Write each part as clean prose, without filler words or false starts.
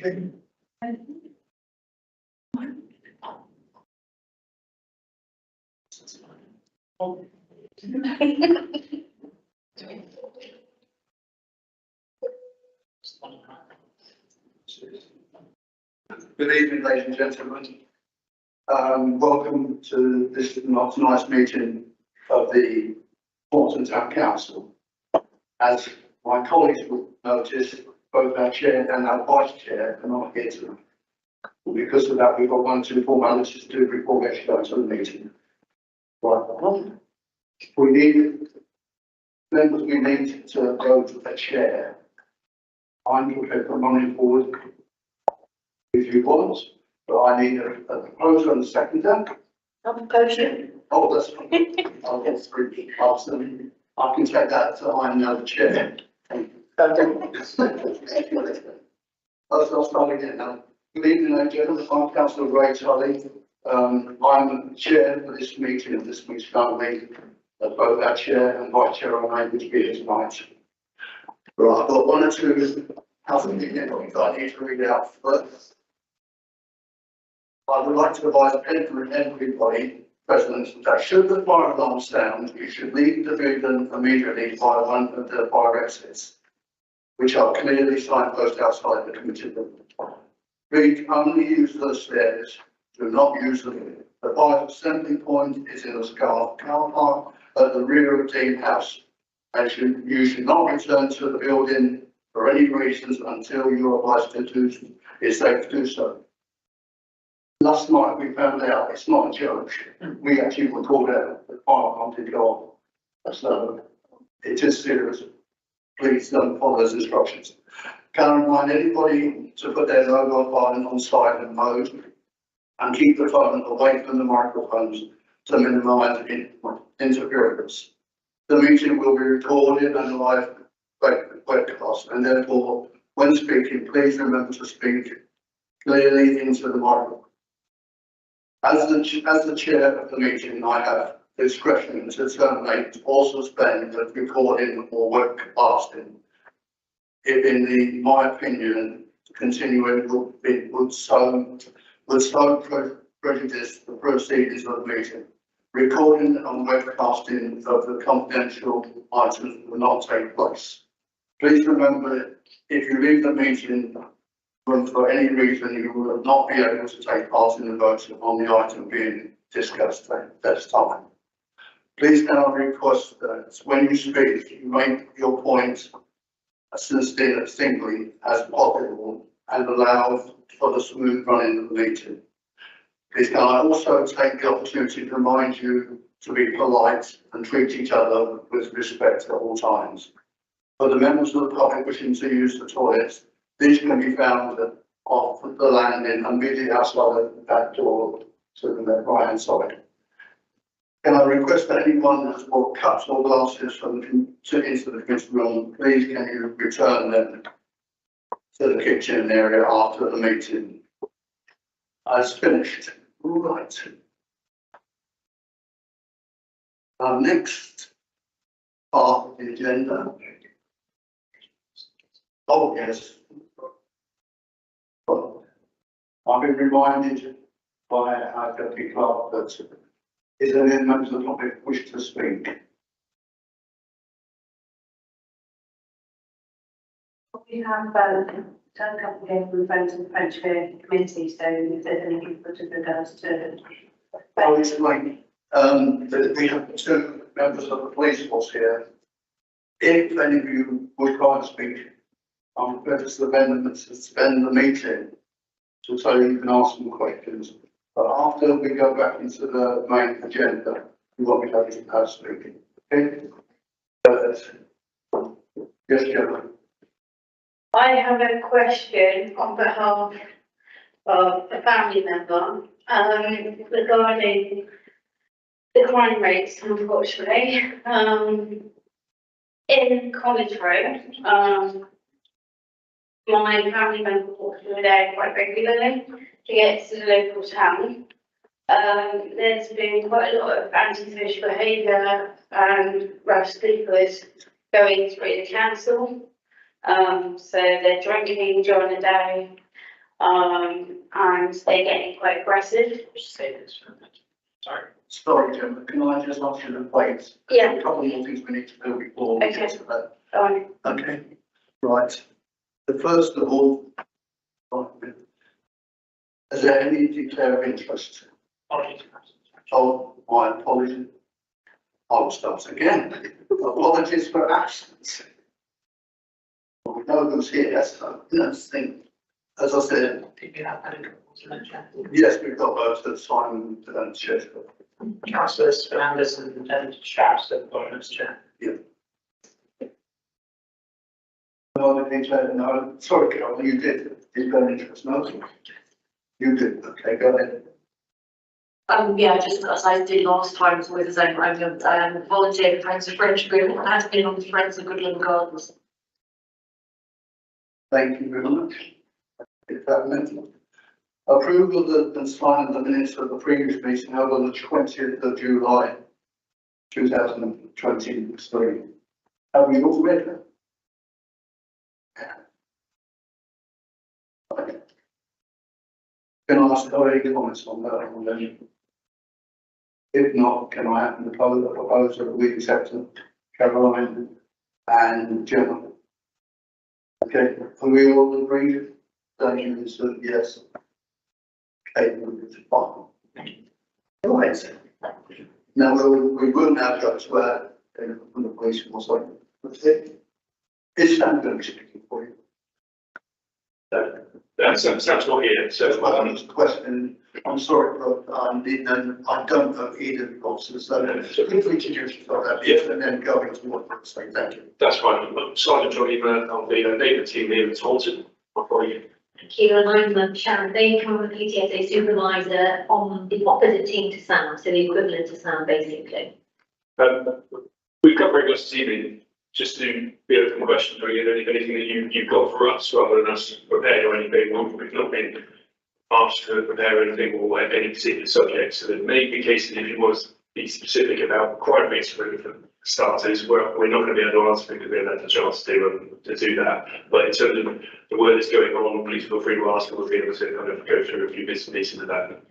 Good evening, ladies and gentlemen. Welcome to this tonight's meeting of the Taunton Town Council. As my colleagues will notice, both our chair and our vice chair are not here tonight. Because of that, we've got 1 or 2 formalities to do before we actually go to the meeting. Right. We need members. We need to vote a chair. I'm prepared to run forward if you want, but I need a proposer and a seconder. I'll propose you. Oh, that's fine. I'll get 3 parts. I can take that to I'm now the chair. I'll start again now. Good evening, ladies and gentlemen. I'm Councillor Ray Tully. I'm the chair for this meeting of this week's family. Both our chair and vice chair are able to be here tonight. Right, I've got 1 or 2 housekeeping things I need to read out first. I would like to advise everybody present that should the fire alarm sound, you should leave the building immediately via one of the fire exits, which are clearly signposted outside the committee room. Please only use those stairs, do not use them. The fire assembly point is in the car park at the rear of Dean House, and you should not return to the building for any reasons until you are advised to do it's safe to do so. Last night we found out it's not a joke. We actually were called out. The fire alarm did go off. So it is serious. Please don't follow those instructions. Can I remind anybody to put their mobile phone on silent mode and keep the phone away from the microphones to minimise interference. The meeting will be recorded and live webcast, and therefore, when speaking, please remember to speak clearly into the microphone. As the chair of the meeting, I have discretion to terminate or suspend the recording or webcasting if, in my opinion, continuing would so prejudice the proceedings of the meeting. Recording and webcasting of the confidential items will not take place. Please remember, if you leave the meeting room for any reason, you will not be able to take part in the vote on the item being discussed at this time. Please can I request that when you speak, you make your point as succinctly as possible and allow for the smooth running of the meeting. Please can I also take the opportunity to remind you to be polite and treat each other with respect at all times. For the members of the public wishing to use the toilets, these can be found off the landing immediately outside of the back door to the right hand side. Can I request that anyone has brought cups or glasses into the committee room, please can you return them to the kitchen area after the meeting has finished. All right. Our next part of the agenda. Oh yes. Well, I've been reminded by our deputy clerk that is there any members of the public wish to speak? We have done a couple of people friends of the French Fair Committee, so if there's any people with regards to. I'll explain. That we have 2 members of the police force here. If any of you would like to speak, I'm prepared to suspend the meeting so you can ask some questions. But after we go back into the main agenda, we won't be able to have speaking. Okay? Yes, Gemma. I have a question on behalf of a family member regarding the crime rates, unfortunately, in College Road. My family member walks through there quite regularly to get to the local town. There's been quite a lot of antisocial behaviour and rash sleepers going through the council. So they're drinking during the day And they're getting quite aggressive. Say this for a minute. Sorry. Sorry, Jim, can I just ask you to wait? Yeah. A couple more things we need to do before we get to that. Okay, right. The first of all, is there any declare of interest? Apologies. Oh, my apologies. I'll start again. Apologies for absence. We know who's here, so let's think. As I said, Did you have any comments to mention? yes, we've got both the Simon and Chester. Councillors Fernandez and Strauss at the bottom of the chair. No, the declare, no, sorry, Carol, you did declare interest, no? You did, okay, go ahead. Yeah, just as I did last time with the same program, volunteer for Friends of French Group and has been on the Friends of Goodland Gardens. Thank you very much. If that meant approval of the and signing the minutes of the previous meeting held on the 20th of July 2023. Have we all read them? Okay. Can I ask are any comments on that on them? If not, can I have the proposal that we accept them, Caroline and Gemma? Okay, are we all agreed? Daniel is yes. Okay, it's fine. Right. Now we will now go to the police or something. That's it. Is Sam going to be speaking for you? Sam's not here, so That's my honest question. I'm sorry, but I don't know either of the officers, so if we introduce yourself at the end and then go into what we're saying, thank you. that's fine. I'm Simon Johnnyman, I'm the neighbour team here at Taunton. My colleague. Thank you, and I'm Sharon Baker, I'm a PTSA supervisor on the opposite team to Sam, so the equivalent to Sam, basically. We've got very much this evening just to be open questions, really, anything that you've got for us rather than us prepared or anything. We've not been asked to prepare anything or any particular subject, so there may be cases if you want to be specific about crime rates for starters, we're not going to be able to answer because we haven't had the chance to do that. But in terms of the work that's going on, please feel free to ask and we'll be able to kind of go through a few bits and pieces of that.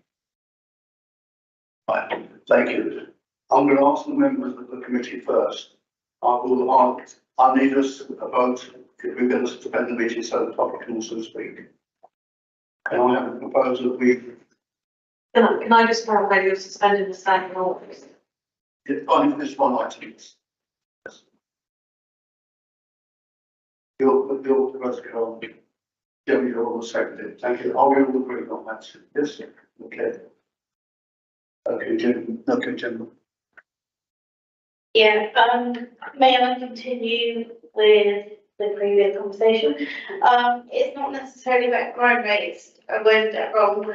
Right, thank you. I'm going to ask the members of the committee first. I need us a vote if we're going to suspend the meeting so the public can also speak. Can I have a proposal that we, Can I just clarify you're suspending the standing orders? only this one item? Yes. You're first, Carol. Jim, you're all seconded. Thank you. Are we all agreed on that? Yes, okay. Okay, Jim. Okay, Jim. Yeah, may I continue with the previous conversation? It's not necessarily about crime rates, I worded that wrong.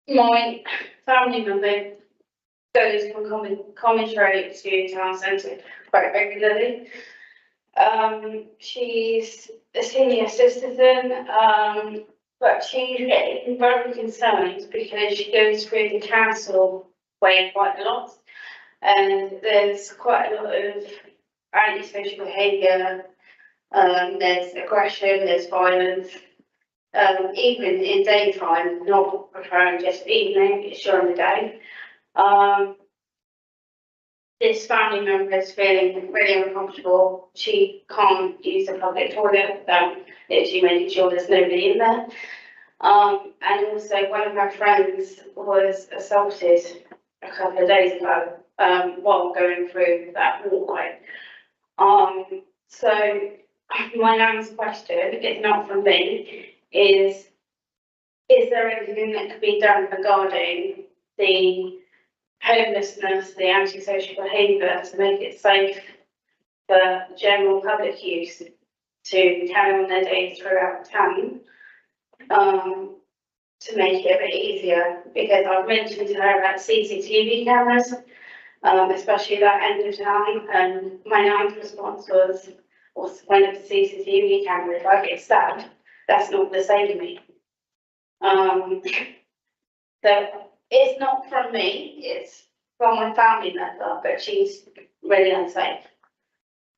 My family member goes from Commentary to town centre quite regularly. She's a senior citizen, but she's getting very concerned because she goes through the council way quite a lot. And there's quite a lot of antisocial behaviour, there's aggression, there's violence, even in daytime, not preferring just evening, it's during the day. This family member is feeling really uncomfortable. She can't use the public toilet without literally making sure there's nobody in there. And also one of her friends was assaulted a couple of days ago while going through that walkway. So my nan's question, if not from me, is there anything that could be done regarding the homelessness, the antisocial behaviour to make it safe for general public use to carry on their days throughout town? To make it a bit easier, because I've mentioned to her about CCTV cameras, especially that end of town, and my nan's response was, what's the point of a CCTV camera if I get stabbed? That's not the same to me. So it's not from me, it's from my family member, but she's really unsafe.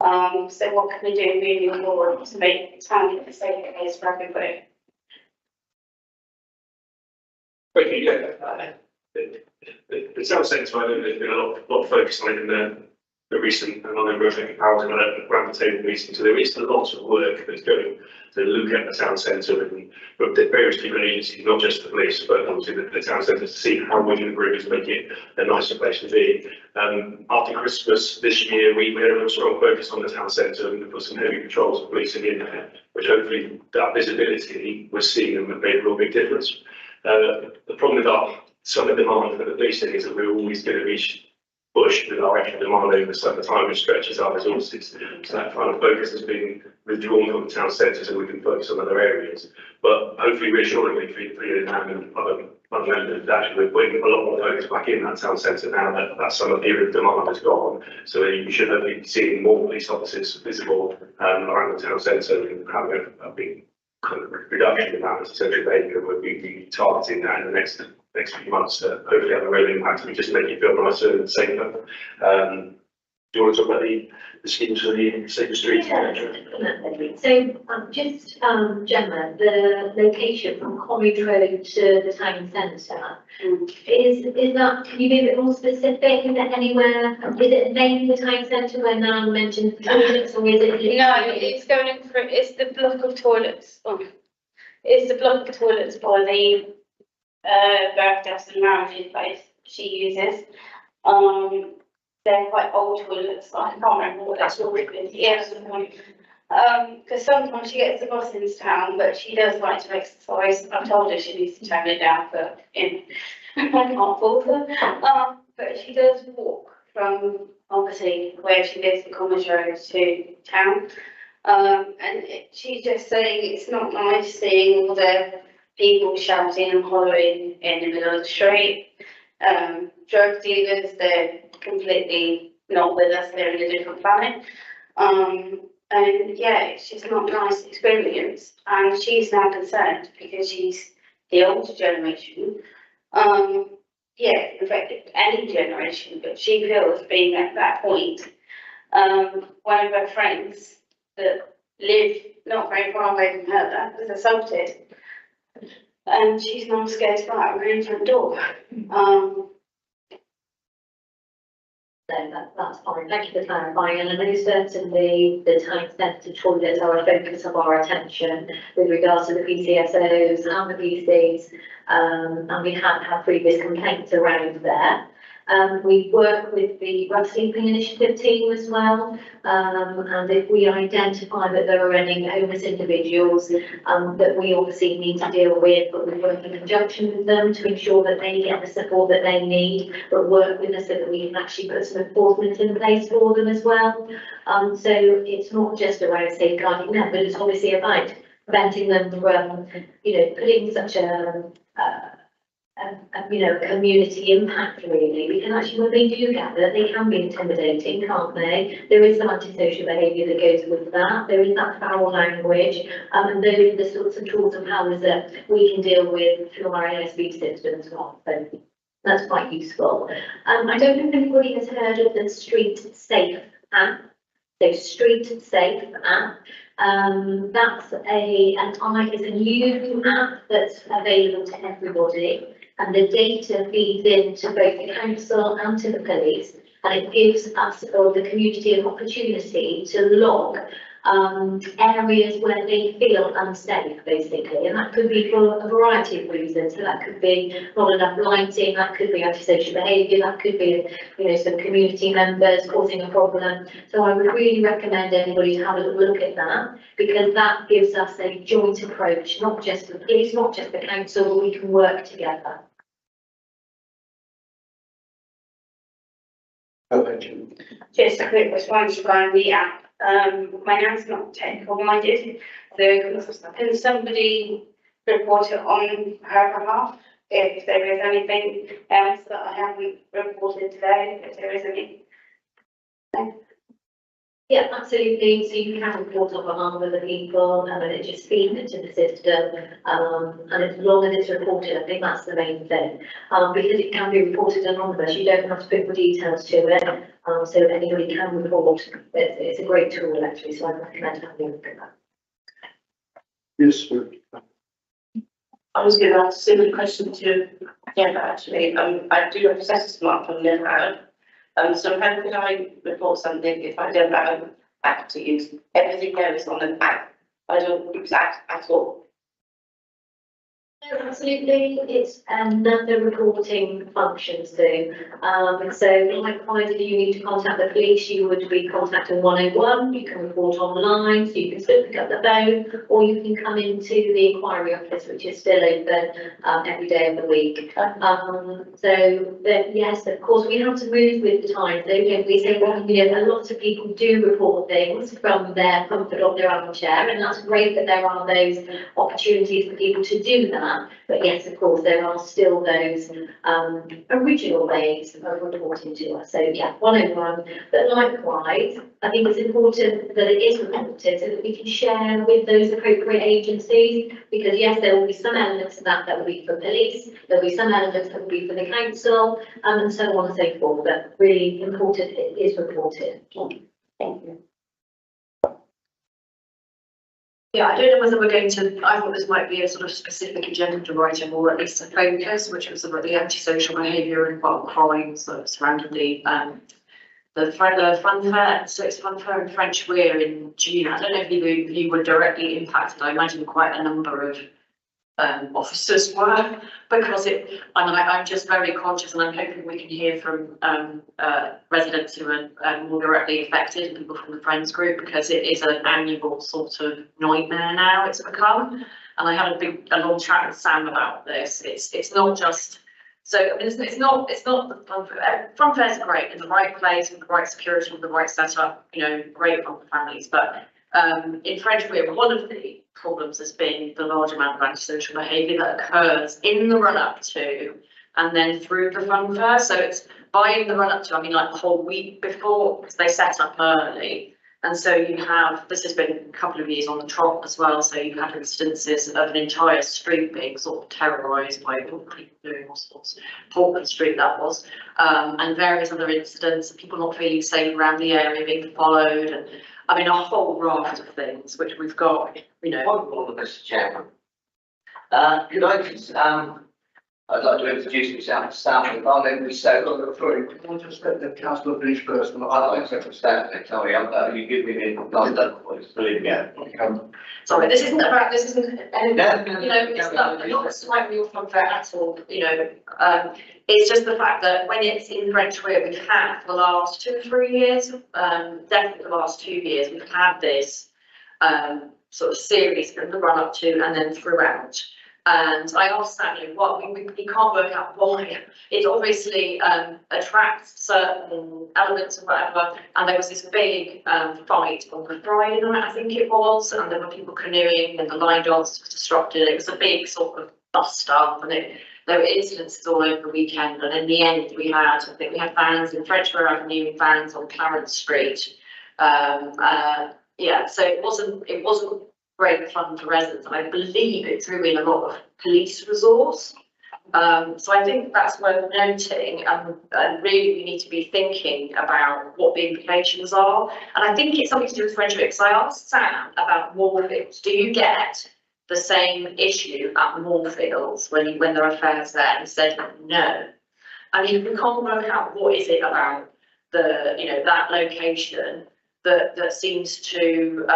So what can we do moving forward to make town a safer place for everybody? Thank you, yeah. The town centre, I know there's been a lot of focus on it in the recent, and I know we're thinking powers around the table meeting, so there is lots of work that's going to look at the town centre and with the various different agencies, not just the police, but obviously the town centre, to see how we can improve it to make it a nicer place to be. After Christmas this year, we had a real strong focus on the town centre and put some heavy patrols of policing in there, which hopefully that visibility we're seeing and made a real big difference. The problem with our summer demand for the policing is that we're always going to be pushed with our extra demand over the summer time, which stretches our resources. So that kind of focus has been withdrawn from the town centre so we can focus on other areas. But hopefully reassuringly for you and other members, actually we're putting a lot more focus back in that town centre now that that summer period of demand has gone. So you should hopefully be seeing more police officers visible around the town centre and having a big kind of reduction in that potential behaviour. We'll be targeting that in the next few months to hopefully have a real impact and just make you feel nicer and safer. Do you want to talk about the schemes for the safer streets? Yeah, definitely. So, just, Gemma, the location from College Road to the town centre, is that, can you be a bit more specific? Is it anywhere, is it mainly the town centre where Nan mentioned toilets, or is it? No, it's going for, it's the block of toilets, it's the block of toilets by the Bergdorf's and Marriage's place she uses. They're quite old toilets, I can't remember what they're called. Yes, because sometimes she gets the bus into town, but she does like to exercise. I've told her she needs to tone it down, but I can't fault her. But she does walk from obviously where she lives in College Road to town. And she's just saying it's not nice seeing all the people shouting and hollering in the middle of the street. Drug dealers, they're completely not with us, they're in a different planet. And yeah, it's just not a nice experience. And she's now concerned because she's the older generation. Yeah, in fact, any generation, but she feels being at that point, one of her friends that live not very far away from her was assaulted. And she's now scared to go out her own front door. So that's fine, thank you for clarifying, and I know certainly the town centre toilets are a focus of our attention with regards to the PCSOs and the PCs, and we have had previous complaints around there. We work with the Rough Sleeping Initiative team as well, and if we identify that there are any homeless individuals that we obviously need to deal with, but we work in conjunction with them to ensure that they get the support that they need, but work with us so that we can actually put some enforcement in place for them as well. So it's not just around safeguarding them, but it's obviously about preventing them from, putting such a community impact really, because actually when they do gather, they can be intimidating, can't they? There is some antisocial behaviour that goes with that, there is that foul language, and those are the sorts of tools and powers that we can deal with through our ASB system as well, so that's quite useful. I don't know if anybody has heard of the Street Safe app, so Street Safe app. That's a new app that's available to everybody, and the data feeds into both the council and to the police, and it gives us or the community an opportunity to log areas where they feel unsafe, basically, and that could be for a variety of reasons. So that could be not enough lighting, that could be antisocial behaviour, that could be, some community members causing a problem. So I would really recommend anybody to have a look at that, because that gives us a joint approach, not just the police, not just the council, but we can work together. Just a quick response regarding the app. My nan's not technical minded, so can somebody report it on her behalf if there is anything else that I haven't reported today, if there is any? Yeah, absolutely. So you can report on behalf of other people, and then it just feeds into the system. And as long as it's reported, I think that's the main thing. Because it can be reported anonymous, you don't have to put the details to it. So anybody can report. It's a great tool actually, so I recommend having a look at that. Yes, sir. I was going to ask a similar question to Yeah, but actually, I do have a smartphone on the hand. So how could I report something if I don't have app to use? Everything there is on an app. I don't use app at all. No, absolutely, it's another reporting function, Sue. So likewise, if you need to contact the police, you would be contacting 101, you can report online, so you can still pick up the phone, or you can come into the inquiry office, which is still open every day of the week. So that, yes, of course, we have to move with the times, though, don't we? So, a lot of people do report things from their comfort of their armchair, and that's great that there are those opportunities for people to do that. But yes, of course, there are still those original ways of reporting to us. So yeah, 101. But likewise, I think it's important that it is reported so that we can share with those appropriate agencies. Because yes, there will be some elements of that will be for police, there will be some elements that will be for the council, and so on and so forth. But really important, it is reported. Thank you. Yeah, I don't know whether we're going to, I thought this might be a sort of specific agenda item or at least a focus, which was about the antisocial behaviour and violent crimes that surrounded the fun fair, so it's fun fair in French Weir in June. I don't know if you were directly impacted. I imagine quite a number of officers were, because I'm just very conscious, and I'm hoping we can hear from residents who are more directly affected and people from the Friends group, because it is an annual sort of nightmare now it's become. And I had a long chat with Sam about this. It's not just, so I mean, it's not the fun fairs are great in the right place with the right security, with the right setup, great fun for families, but in French Weir, one of the problems has been the large amount of antisocial behaviour that occurs in the run-up to and then through the fun fair. So it's by the run-up to, I mean, like the whole week before, because they set up early. And so you have, this has been a couple of years on the trot as well, so you have instances of an entire street being sort of terrorised by people doing all sorts, Portland Street that was, and various other incidents of people not feeling safe around the area, being followed, and I mean, a whole raft of things which we've got, All of this, Chairman. Could I just, I'd like to introduce myself, Sam, I'm in the Stoke. Sorry, can I just let the councillor finish first? I'd like to stand there, sorry, you give me the London voice, believe me. sorry, this isn't, it's No, not slightly your fun fair at all, it's just the fact that when it's in French Weir, we've had for the last 2 or 3 years, definitely the last 2 years, we've had this sort of series from the run up to and then throughout. And I asked Stanley, we can't work out why. It obviously attracts certain elements of whatever. And there was this big fight on the Friday night, I think it was, and there were people canoeing and the line dance was disrupted. It was a big sort of bust up, and there were incidences all over the weekend. And in the end, I think we had vans in French Weir Avenue and vans on Clarence Street. Yeah, so it wasn't great fun for residents, and I believe it threw in a lot of police resource. So I think that's worth noting, and really we need to be thinking about what the implications are. And I think it's something to do with French Weir, because I asked Sam about Moorfields. Do you get the same issue at Moorfields when there are fairs there? And he said no. I mean, we can't work out what is it about that location that seems to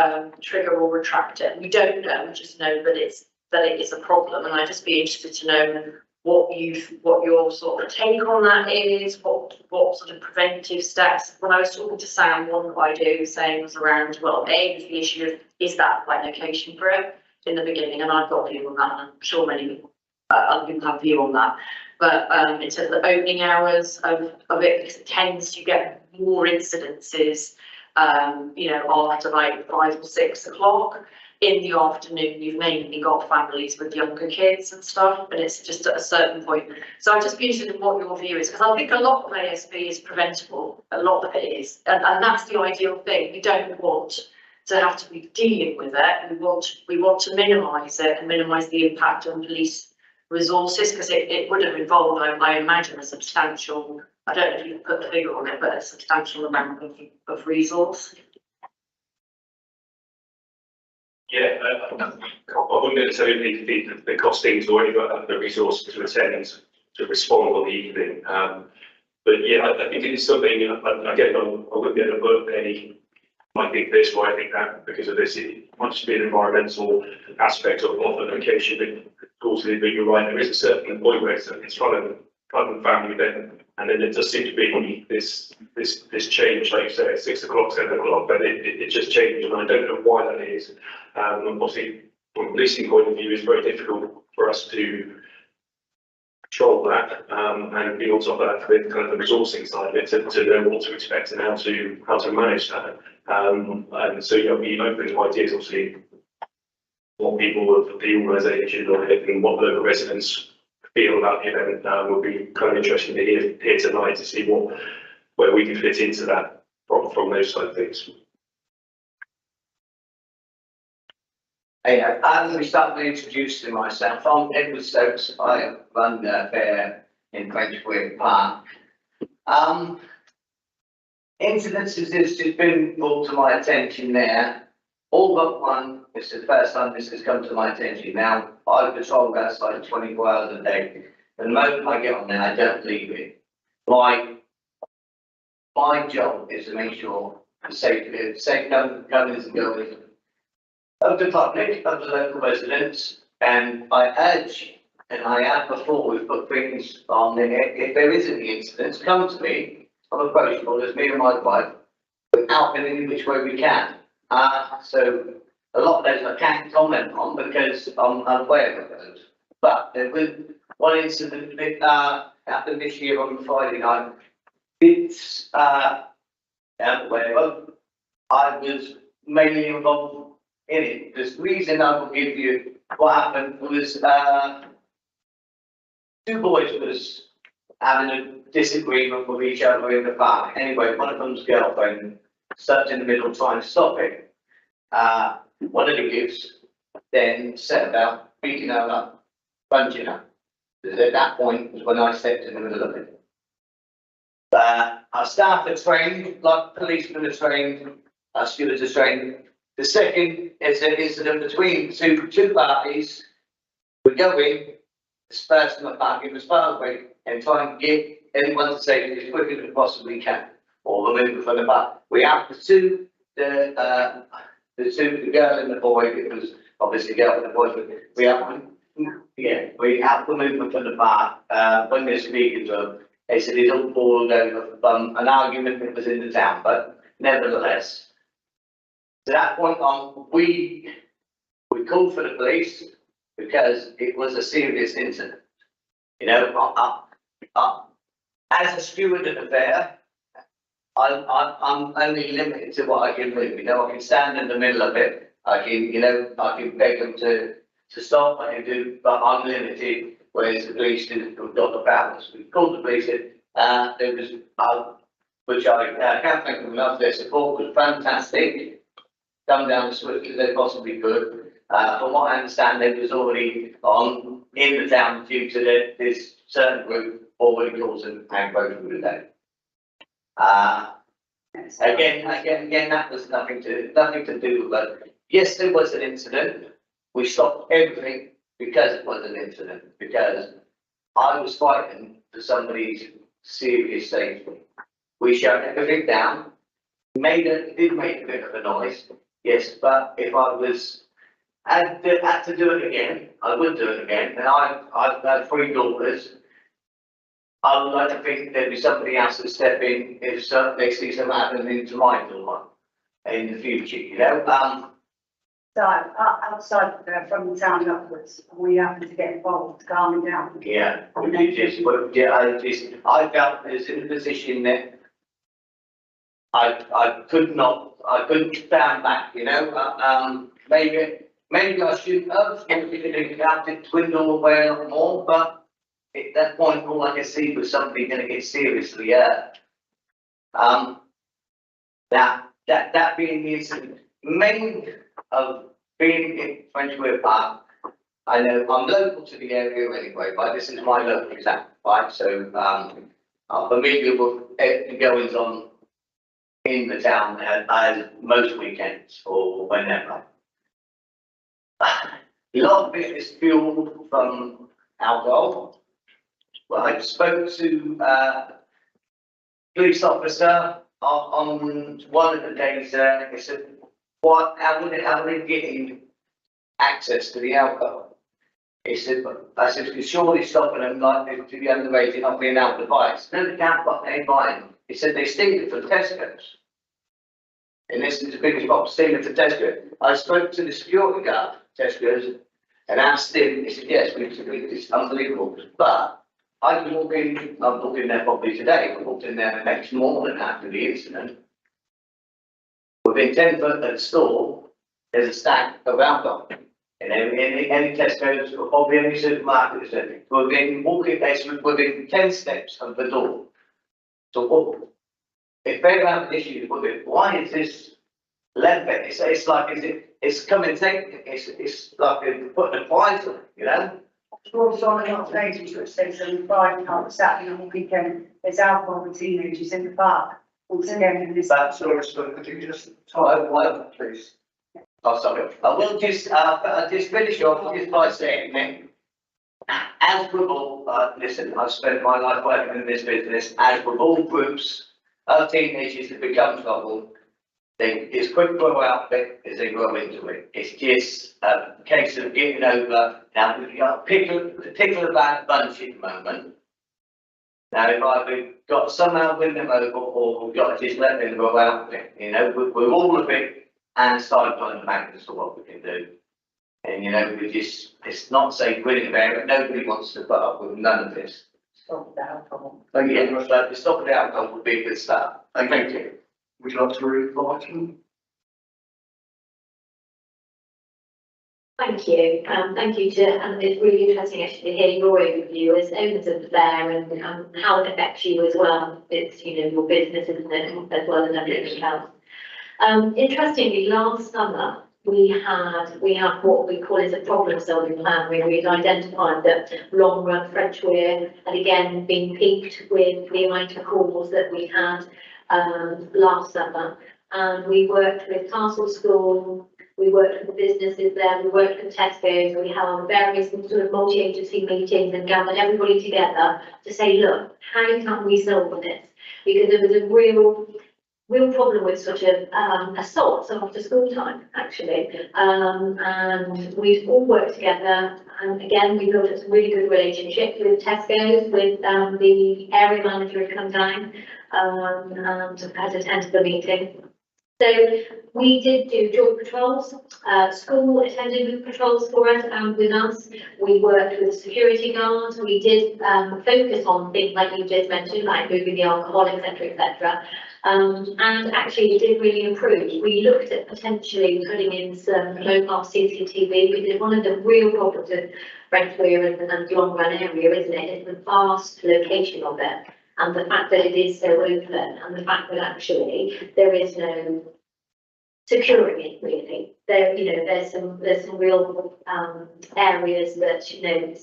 trigger or retract it. We don't know, we just know that it is a problem, and I'd just be interested to know what your sort of take on that is, what sort of preventive steps. When I was talking to Sam, one that I do saying was around, well, was the issue of, is that the right location for it in the beginning, and I've got a view on that, and I'm sure many people other people have a view on that. But in terms of the opening hours of it, because it tends to get more incidences after like 5 or 6 o'clock in the afternoon. You've mainly got families with younger kids and stuff, but it's just at a certain point. So I'd just be interested in what your view is, because I think a lot of ASB is preventable, a lot of it is, and that's the ideal thing. We don't want to have to be dealing with it. We want to minimise it and minimise the impact on police resources, because it would have involved, I imagine, a substantial, I don't know if you can put a figure on it, but a substantial amount of resource. Yeah, I wouldn't necessarily need the costings or any of the resources to attend to respond on the evening. But yeah, I think it is something, again, I wouldn't be able to put any, I think this or I think that because of this. It might just be an environmental aspect of the location. But of course, but you're right, there is a certain point where it's front of family then, and then it does seem to be this change, like you say, at 6 o'clock, 7 o'clock, but it just changes, and I don't know why that is. Obviously, from a policing point of view, it's very difficult for us to control that, and be on top of that with kind of the resourcing side of it to know what to expect and how to manage that. And so, be open to ideas, obviously, what people of the organisation or and what local residents feel about the event would be kind of interesting to hear tonight to see where we can fit into that from those side of things. Hey, let me start by introducing myself. I'm Edward Stokes. I run the fair in Frenchwood Park. Incidences has just been brought to my attention there. All but one. It's the first time this has come to my attention. Now, I patrol outside 24 hours a day. The moment I get on there, I don't leave it. My job is to make sure the safe comings and goings of the public, of the local residents, and I urge, and I have before, we've put things on there, if there is any incidents, come to me, I'm approachable, as me and my wife, without in any which way we can. So a lot of those I can't comment on because I'm unaware of those. But there was one incident that happened this year on Friday night. It's where I was mainly involved in it. The reason I will give you what happened was two boys was having a disagreement with each other in the park. Anyway, one of them's girlfriend stuck in the middle trying to stop it. One of the youths then set about beating her up, punching her. At that point was when I stepped in the middle of it. Our staff are trained, like policemen are trained, our stewards are trained. The second is an incident between two parties. We go in, disperse them apart, give us far away, and try and get anyone to safety as quickly as we possibly can, or remove them from the park. We have the girl and the boy. It was obviously girl and the boy. We have to move them from the park. When they're speaking to them, they said it's all boiled over an argument that was in the town, but nevertheless. To that point on, we called for the police because it was a serious incident. You know, as a steward of the fair, I'm only limited to what I can do. You know, I can stand in the middle of it. I can beg them to stop. I can do, but I'm limited. Whereas the police have got the balance. We called the police. There was, which I can't thank them enough. Their support was fantastic. Come down as swiftly as they possibly could. From what I understand, they was already on in the town due to this certain group already causing aggro through the day. Again, that was nothing to do with that. Yes, there was an incident. We stopped everything because it was an incident. Because I was fighting for somebody's serious safety. We shut everything down. Did make a bit of a noise. Yes, but if I had to do it again, I would do it again. And I've had 3 daughters. I would like to think there'd be somebody else to step in if they see something happening to my daughter in the future, you know. So outside from the town upwards, we happen to get involved, calming down. Yeah, I felt I was in a position that I couldn't stand back, you know. Maybe I shouldn't have, maybe I could dwindle away a lot more, but at that point, all I could see was somebody going to get seriously hurt. That being the incident, main of being in Frenchwood Park, I know I'm local to the area anyway, but this is my local example, right? So I'm familiar with the goings on in the town as most weekends or whenever. A lot of it is fueled from alcohol, well, I spoke to, police officer on one of the days there, he said, what, how are they getting access to the alcohol? He said, I said, "You're surely stopping them like this to be underage not being able to buy it." No, they can't buy, they ain't buying. He said, they steal it from Tesco's. And this is the biggest box stealing from Tesco. I spoke to the security guard, Tesco's, and asked him, he said, yes, it's unbelievable. But I can walk in, I'm walking there probably today, I walked in there the next morning after the incident. Within 10 foot of the store, there's a stack of alcohol. And any Tesco's or probably any supermarket, within walking place, within 10 steps of the door. So if they have issues with it, why is this left there? It's like, it's coming, it's like they're putting a prize on it, you know? Well, Simon, not today's which says on Friday night, Saturday on the weekend, there's alcohol with teenagers in the park. Also going in this. That sort of stuff, could you just type one, please? Oh, sorry. I will just, just finish off just by saying, Nick, as with all, listen, I've spent my life working in this business, as with all groups of teenagers that become trouble, it's quick grow out of it as they grow into it. It's just a case of getting over. Now, we've got a particular bad bunch at the moment. Now, if I've got to somehow win them over, or we've got to just let them grow out of it, you know, we're all a bit and start trying to back as to what we can do. And, you know, it's not safe winning about it. Nobody wants to put up with none of this. Stop the alcohol. Thank you very Yeah, much. but stopping the alcohol would be a good start. Thank you. Would you like to reply to them? Thank you. Thank you to, and it's really interesting actually to hear your overview as owners of the fair and how it affects you as well. It's, you know, your business, isn't it, as well as everything else. Interestingly, last summer, we had what we call as a problem solving plan, where we'd identified that long run French wear had again been peaked with the amount of calls that we had last summer. And we worked with Castle School, we worked with the businesses there, we worked with Tesco's, we held various sort of multi-agency meetings and gathered everybody together to say, look, how can we solve this? Because there was a real problem with sort of assaults after school time, actually. And we've all worked together. And again, we built a really good relationship with Tesco's, with the area manager had come down and had attended the meeting. So we did do joint patrols. School attended with patrols for us and with us. We worked with security guards. We did focus on things like you just mentioned, like moving the alcohol, etc., etc. And actually we did really improve. We looked at potentially putting in some mobile CCTV because one of the real problems with Brentweir and the long run area, isn't it, is the vast location of it. And the fact that it is so open, and the fact that actually there is no securing it really. There, you know, there's some real areas that, you know,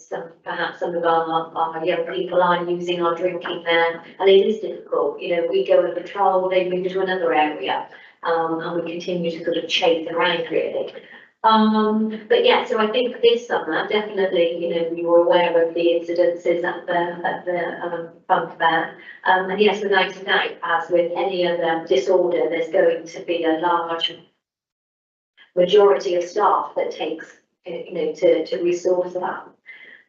perhaps some of our young people are using or drinking there, and it is difficult. You know, we go on patrol, they move to another area, and we continue to sort of chase around really. But yeah, so I think this summer, definitely, you know, we were aware of the incidences at the fun fair. And yes, without a doubt, as with any other disorder, there's going to be a large majority of staff that takes, you know, to resource that.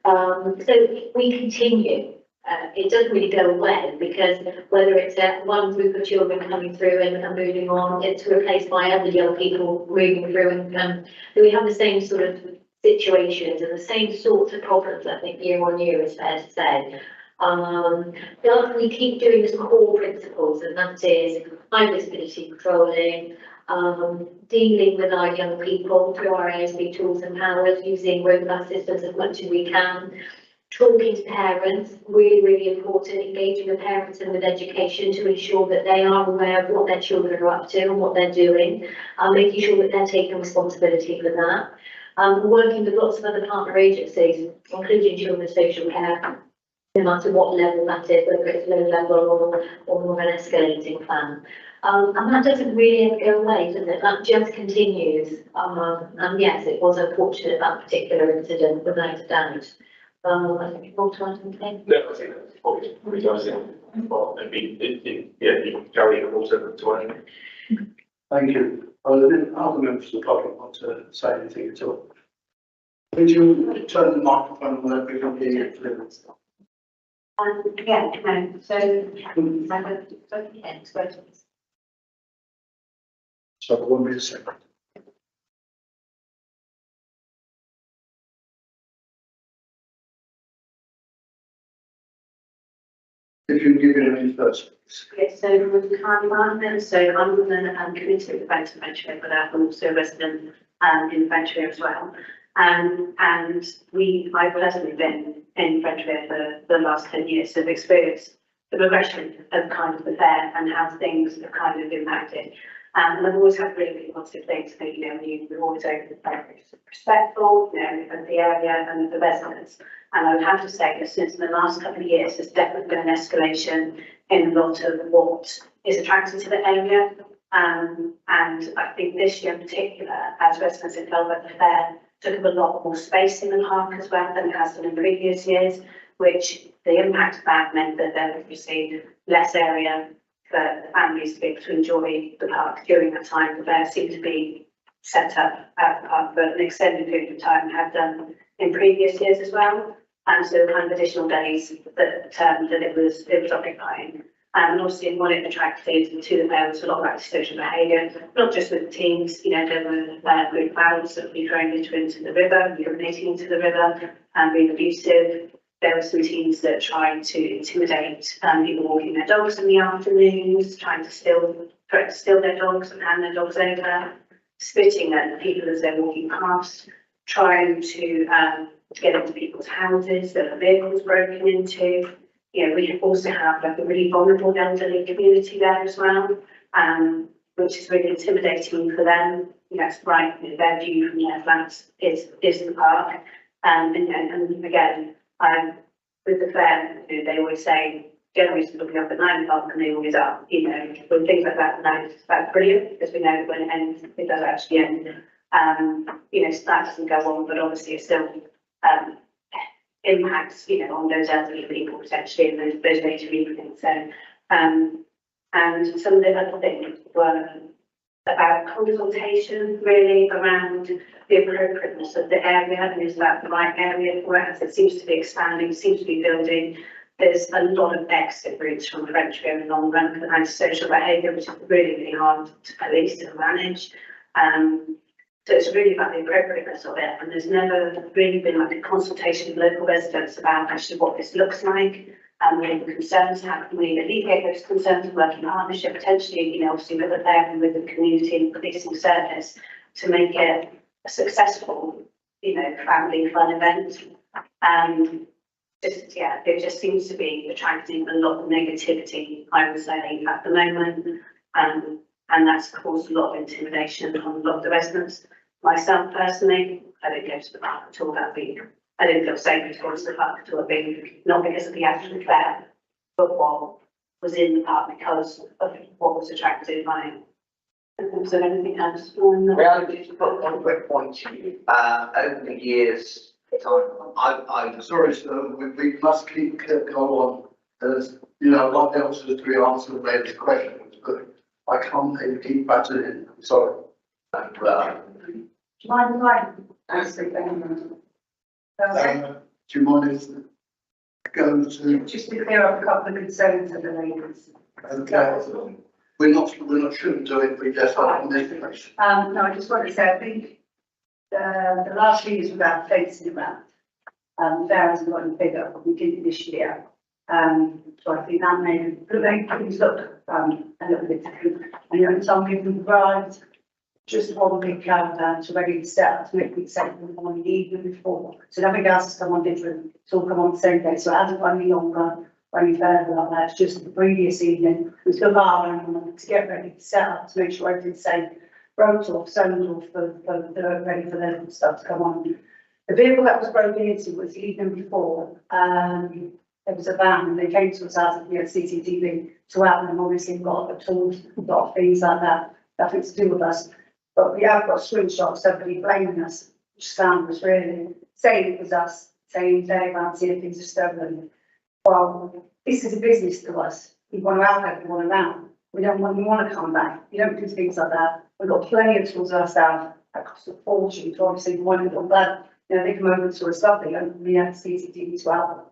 So we continue. It doesn't really go away because whether it's one group of children coming through and moving on, it's replaced by other young people moving through, and we have the same sort of situations and the same sorts of problems, I think, year on year, is fair to say. But we keep doing some core principles, and that is high visibility patrolling, dealing with our young people through our ASB tools and powers, using robust systems as much as we can. Talking to parents, really, really important, engaging with parents and with education to ensure that they are aware of what their children are up to and what they're doing, making sure that they're taking responsibility for that. Working with lots of other partner agencies, including children's social care, no matter what level that is, whether it's low level or more of an escalating plan. And that doesn't really ever go away, does it? That just continues. And yes, it was unfortunate, that particular incident, without a doubt. I think more time to think. No, I think that's probably does it. Well, I mean, yeah, you can carry it also to one. Thank you. Are there any other members of the public want to say anything at all? Could you turn the microphone on that we can hear you clearly? Yeah, no, so, So one minute second. If you can give your name first. yes, so with the current department, so I'm on the committee of the Bank of Venture, but I'm also a resident in Venture as well. And I personally been in Venture for the last 10 years, so I've experienced the progression of kind of the fair and how things have kind of impacted. And I've always had really, really positive things, so, you know, we've always been very respectful, you know, of the area and the residents. And I would have to say that since the last couple of years, there's definitely been an escalation in a lot of what is attracted to the area. And I think this year in particular, as residents have felt that the fair took up a lot more space in the park as well than it has done in previous years, which the impact of that meant that they received less area for families to be able to enjoy the park during that time. The fair seemed to be set up at the park for an extended period of time, have done in previous years as well. And so kind of additional days that it was occupying. And obviously what it attracted to the fair was a lot of antisocial behaviour, not just with the teams, you know, there were group battles that would be throwing litter into the river, urinating into the river, and being abusive. There were some teams that tried to intimidate people walking their dogs in the afternoons, trying to steal their dogs and hand their dogs over, spitting at people as they're walking past, trying to get into people's houses, there were vehicles broken into. You know, we also have like a really vulnerable elderly community there as well, which is really intimidating for them. You know, it's right, you know, their view from their flats is the park. And again, with the fair, you know, they always say, generally looking up at 9 o'clock and they always are, you know, when things like that, that's brilliant, because we know that when it ends, it does actually end. You know, so that doesn't go on, but obviously it still impacts, you know, on those elderly people potentially and those native people. So, and some of the other things were about consultation really around the appropriateness of the area and is that the right area for it, as it seems to be expanding, seems to be building. There's a lot of exit routes from French going long run for antisocial behaviour, which is really, really hard to police and manage. So it's really about the appropriateness of it, and there's never really been like a consultation with local residents about actually what this looks like and what are the concerns, how can we alleviate those concerns and work in partnership potentially, you know, obviously with the fair and with the community and policing service to make it a successful, you know, family fun event. Just, yeah, there just seems to be attracting a lot of negativity, I would say, at the moment. And that's caused a lot of intimidation on a lot of the residents. Myself personally, I didn't go to the park at all that week. I didn't feel safe to go to the park at all that week, not because of the actual fair, but what was in the park because of what was attracted by it. Was there anything else? Well, just put one quick point to you. Over the years, I'm Sorry, sir, we must keep go on. There's, you know, like the answers to be answered, the lady's question was good. I can't keep battering in, I'm sorry. Do you mind if I ask the thing? Do you mind if go to, Just to clear up a couple of concerns of the ladies. okay, we're not, shouldn't do it, we just have on this place. No, I just want to say, I think the last few years without fencing around, there hasn't got any bigger, but we did this year. So I think that made things look a little bit different. And then some people arrived just one big caravan to ready to set up to make it safe on the evening before. So nothing else has come on different, it's all come on the same day. So it hasn't gone any longer or any further like that. It's just the previous evening, we took our own to get ready to set up to make sure everything's safe. Roped off, sewn off for ready for the stuff to come on. The vehicle that was broken into was the evening before. There was a van and they came to us as we had CCTV to out and obviously got the tools, got things like that, nothing to do with us. But we have got screenshots, somebody blaming us, which scandalous really, saying it was us, saying today about seeing things are stolen. Well, this is a business to us. We want to help everyone around. We want to come back. We don't do things like that. We've got plenty of tools ourselves that cost a fortune to obviously one little blood. You know, they come over to us stuff, they don't really have CCTV to help them.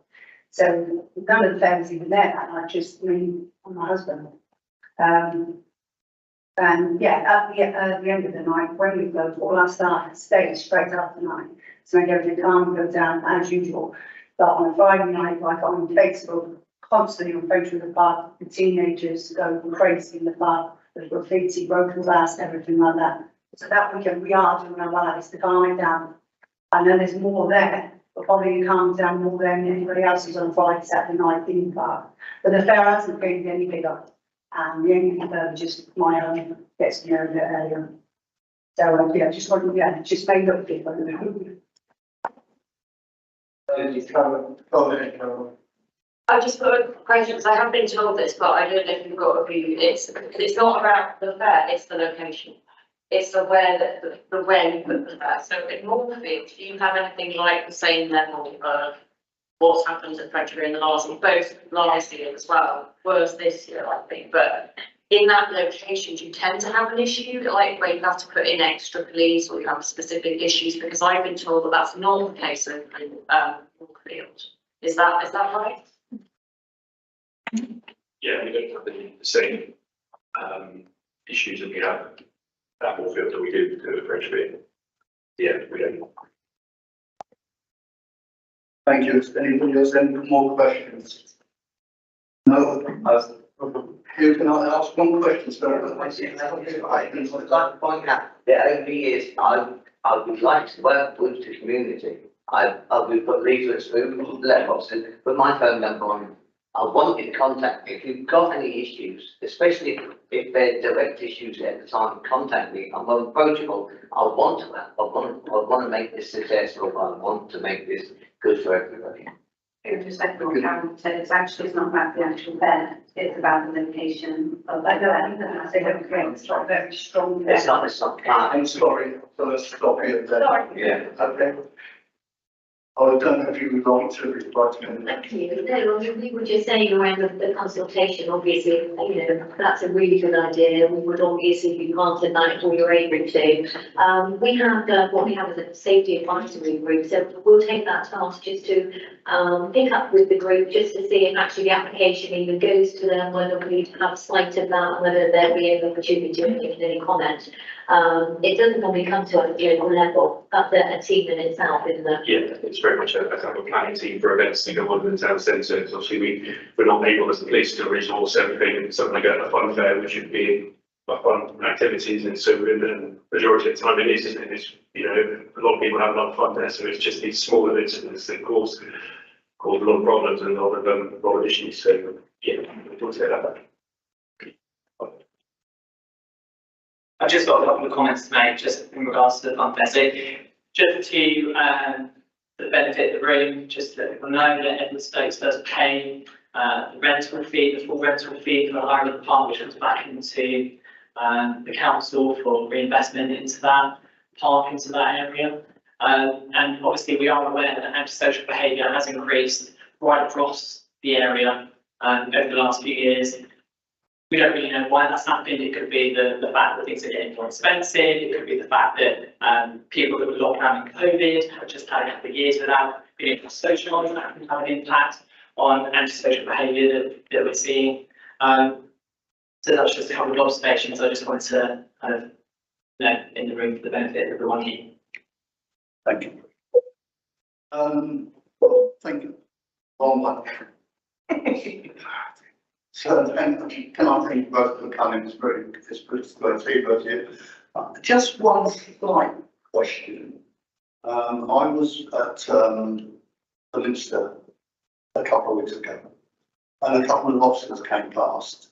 So none of the families even there, and I just, me and my husband. And yeah, at the end of the night, when we go, all our staff stay straight after night. So I go to the car and go down as usual. But on a Friday night, like on Facebook, constantly on Facebook, the park, the teenagers go crazy in the park, the graffiti, broken glass, everything like that. So that weekend, we are doing our lives to calm it down. I know there's more there, but probably it calms down more than anybody else who's on Friday, Saturday night in the park. But the fair hasn't been any bigger. And the only just my own gets to know a bit earlier. So yeah, just want to, just made up people. Go ahead, Carol. I just got a question, because I have been told this, but I don't know if you've got a view. It's not about the fair, it's the location. It's the where, the when you put the fair. So in Moorfield, do you have anything like the same level of what's happened at Frenchbury in the both last year as well, worse this year, I think, but in that location, do you tend to have an issue, like where you have to put in extra police or you have specific issues? Because I've been told that that's not the case in Moorfield. Is that right? Yeah, we don't have the same issues that we have at Moorfield that we do at Frenchbury. Yeah, we don't. Thank you. Anybody else, any more questions? No? Who can I ask one question, sir? I'd like to point out that over the years, I would like to work with the community. We've got leaflets through letterboxes, put my phone number on. I want you to contact me. If you've got any issues, especially if they're direct issues at the time, contact me. I'm approachable. I want to help. I want to make this successful. I want to make this good for everybody. With respect to what Karen said, it's not about the actual fair, it's about the location of the fair. They don't create a very strong. It's not I'm sorry, let's stop here then. Sorry. Yeah. Okay. I don't know if you would like to reply to me. Thank you. No, we were just saying around the consultation, obviously, you know, that's a really good idea. We would obviously be part of that if we were able to. We have what we have as a safety advisory group, so we'll take that task just to pick up with the group, just to see if actually the application even goes to them, whether we have sight of that, whether there'll be an opportunity to make any comment. It doesn't normally come to us at the local level, but a team in itself, isn't it? Yeah, it's very much a kind of planning team for events to go on in the town centre. Obviously, we're not able as the police to resource everything, something like a fun fair, which would be fun activities, and so in the majority of the time it is, isn't it? It's, you know, a lot of people have a lot of fun there, so it's just these small incidents that cause a lot of problems and a lot of issues. So yeah, we'll take that back. I've just got a couple of comments to make just in regards to the fun fair. So just to the benefit of the room, just to let people know that Edward Stokes does pay the rental fee, the full rental fee for the hire of the park, which comes back into the council for reinvestment into that park, into that area. And obviously we are aware that antisocial behaviour has increased right across the area over the last few years. We don't really know why that's happened. It could be the fact that things are getting more expensive. It could be the fact that people that were locked down in COVID have just had a couple of years without being able to socialise. That can have an impact on antisocial behaviour that we're seeing. So that's just a couple of observations. I just wanted to kind of know in the room for the benefit of everyone here. Thank you. Well, thank you. Long one. So, and can I thank both for coming? It's good to see both here. Just one slight question. I was at the Minster a couple of weeks ago, and a couple of officers came past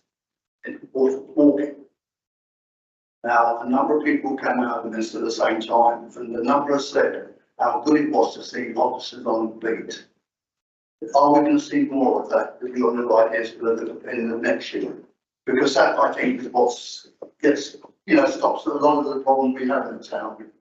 walking. Now, a number of people came out of this at the same time, and the number said how good it was to see officers on the beat. Are we going to see more of that? Have you got no ideas for in the next year? Because that, I think, is what gets, stops a lot of the problems we have in the town.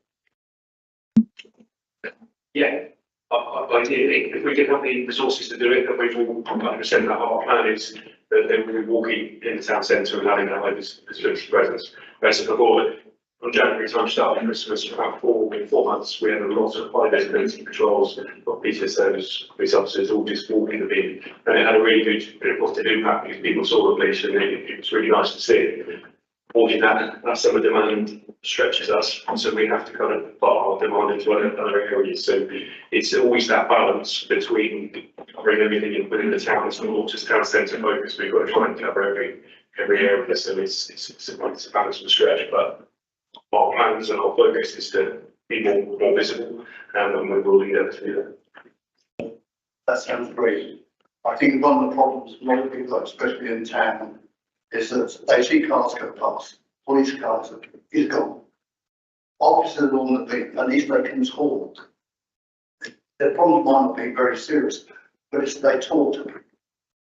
Yeah, Ideally, if we didn't have the resources to do it, then we've all 100% that our plan is that they will be walking in the town centre and having that high visibility presence. Whereas before, from January time start of Christmas, for about 4 months, we had a lot of high visibility patrols of PCSOs, police officers, all just walking the beat. And it had a really good positive impact because people saw the police and it was really nice to see. Unfortunately, that summer demand stretches us, and so we have to kind of put our demand into other areas. So it's always that balance between covering everything within the town. It's not just town centre focus. We've got to try and cover every area. So it's a balance and stretch. But our plans and our focus is to be more visible, and we will endeavour to do that. That sounds great. I think one of the problems a lot of people, especially in town, is that they see cars go past, police cars, he's gone. Officers on the beat, at least they can talk. The problem might not be very serious, but it's they talk to people.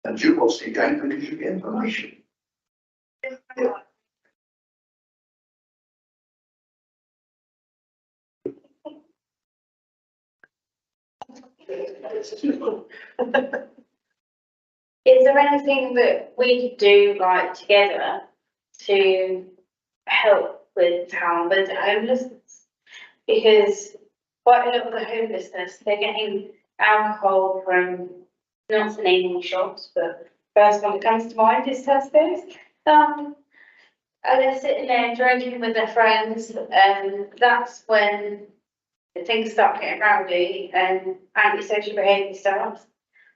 And you obviously gain because you get information. Is there anything that we could do like together to help with town with homelessness? Because quite a lot of the homelessness, they're getting alcohol from, not naming shops, but first one that comes to mind is Tesco's. And they're sitting there drinking with their friends, and that's when things start getting rowdy and antisocial behaviour starts,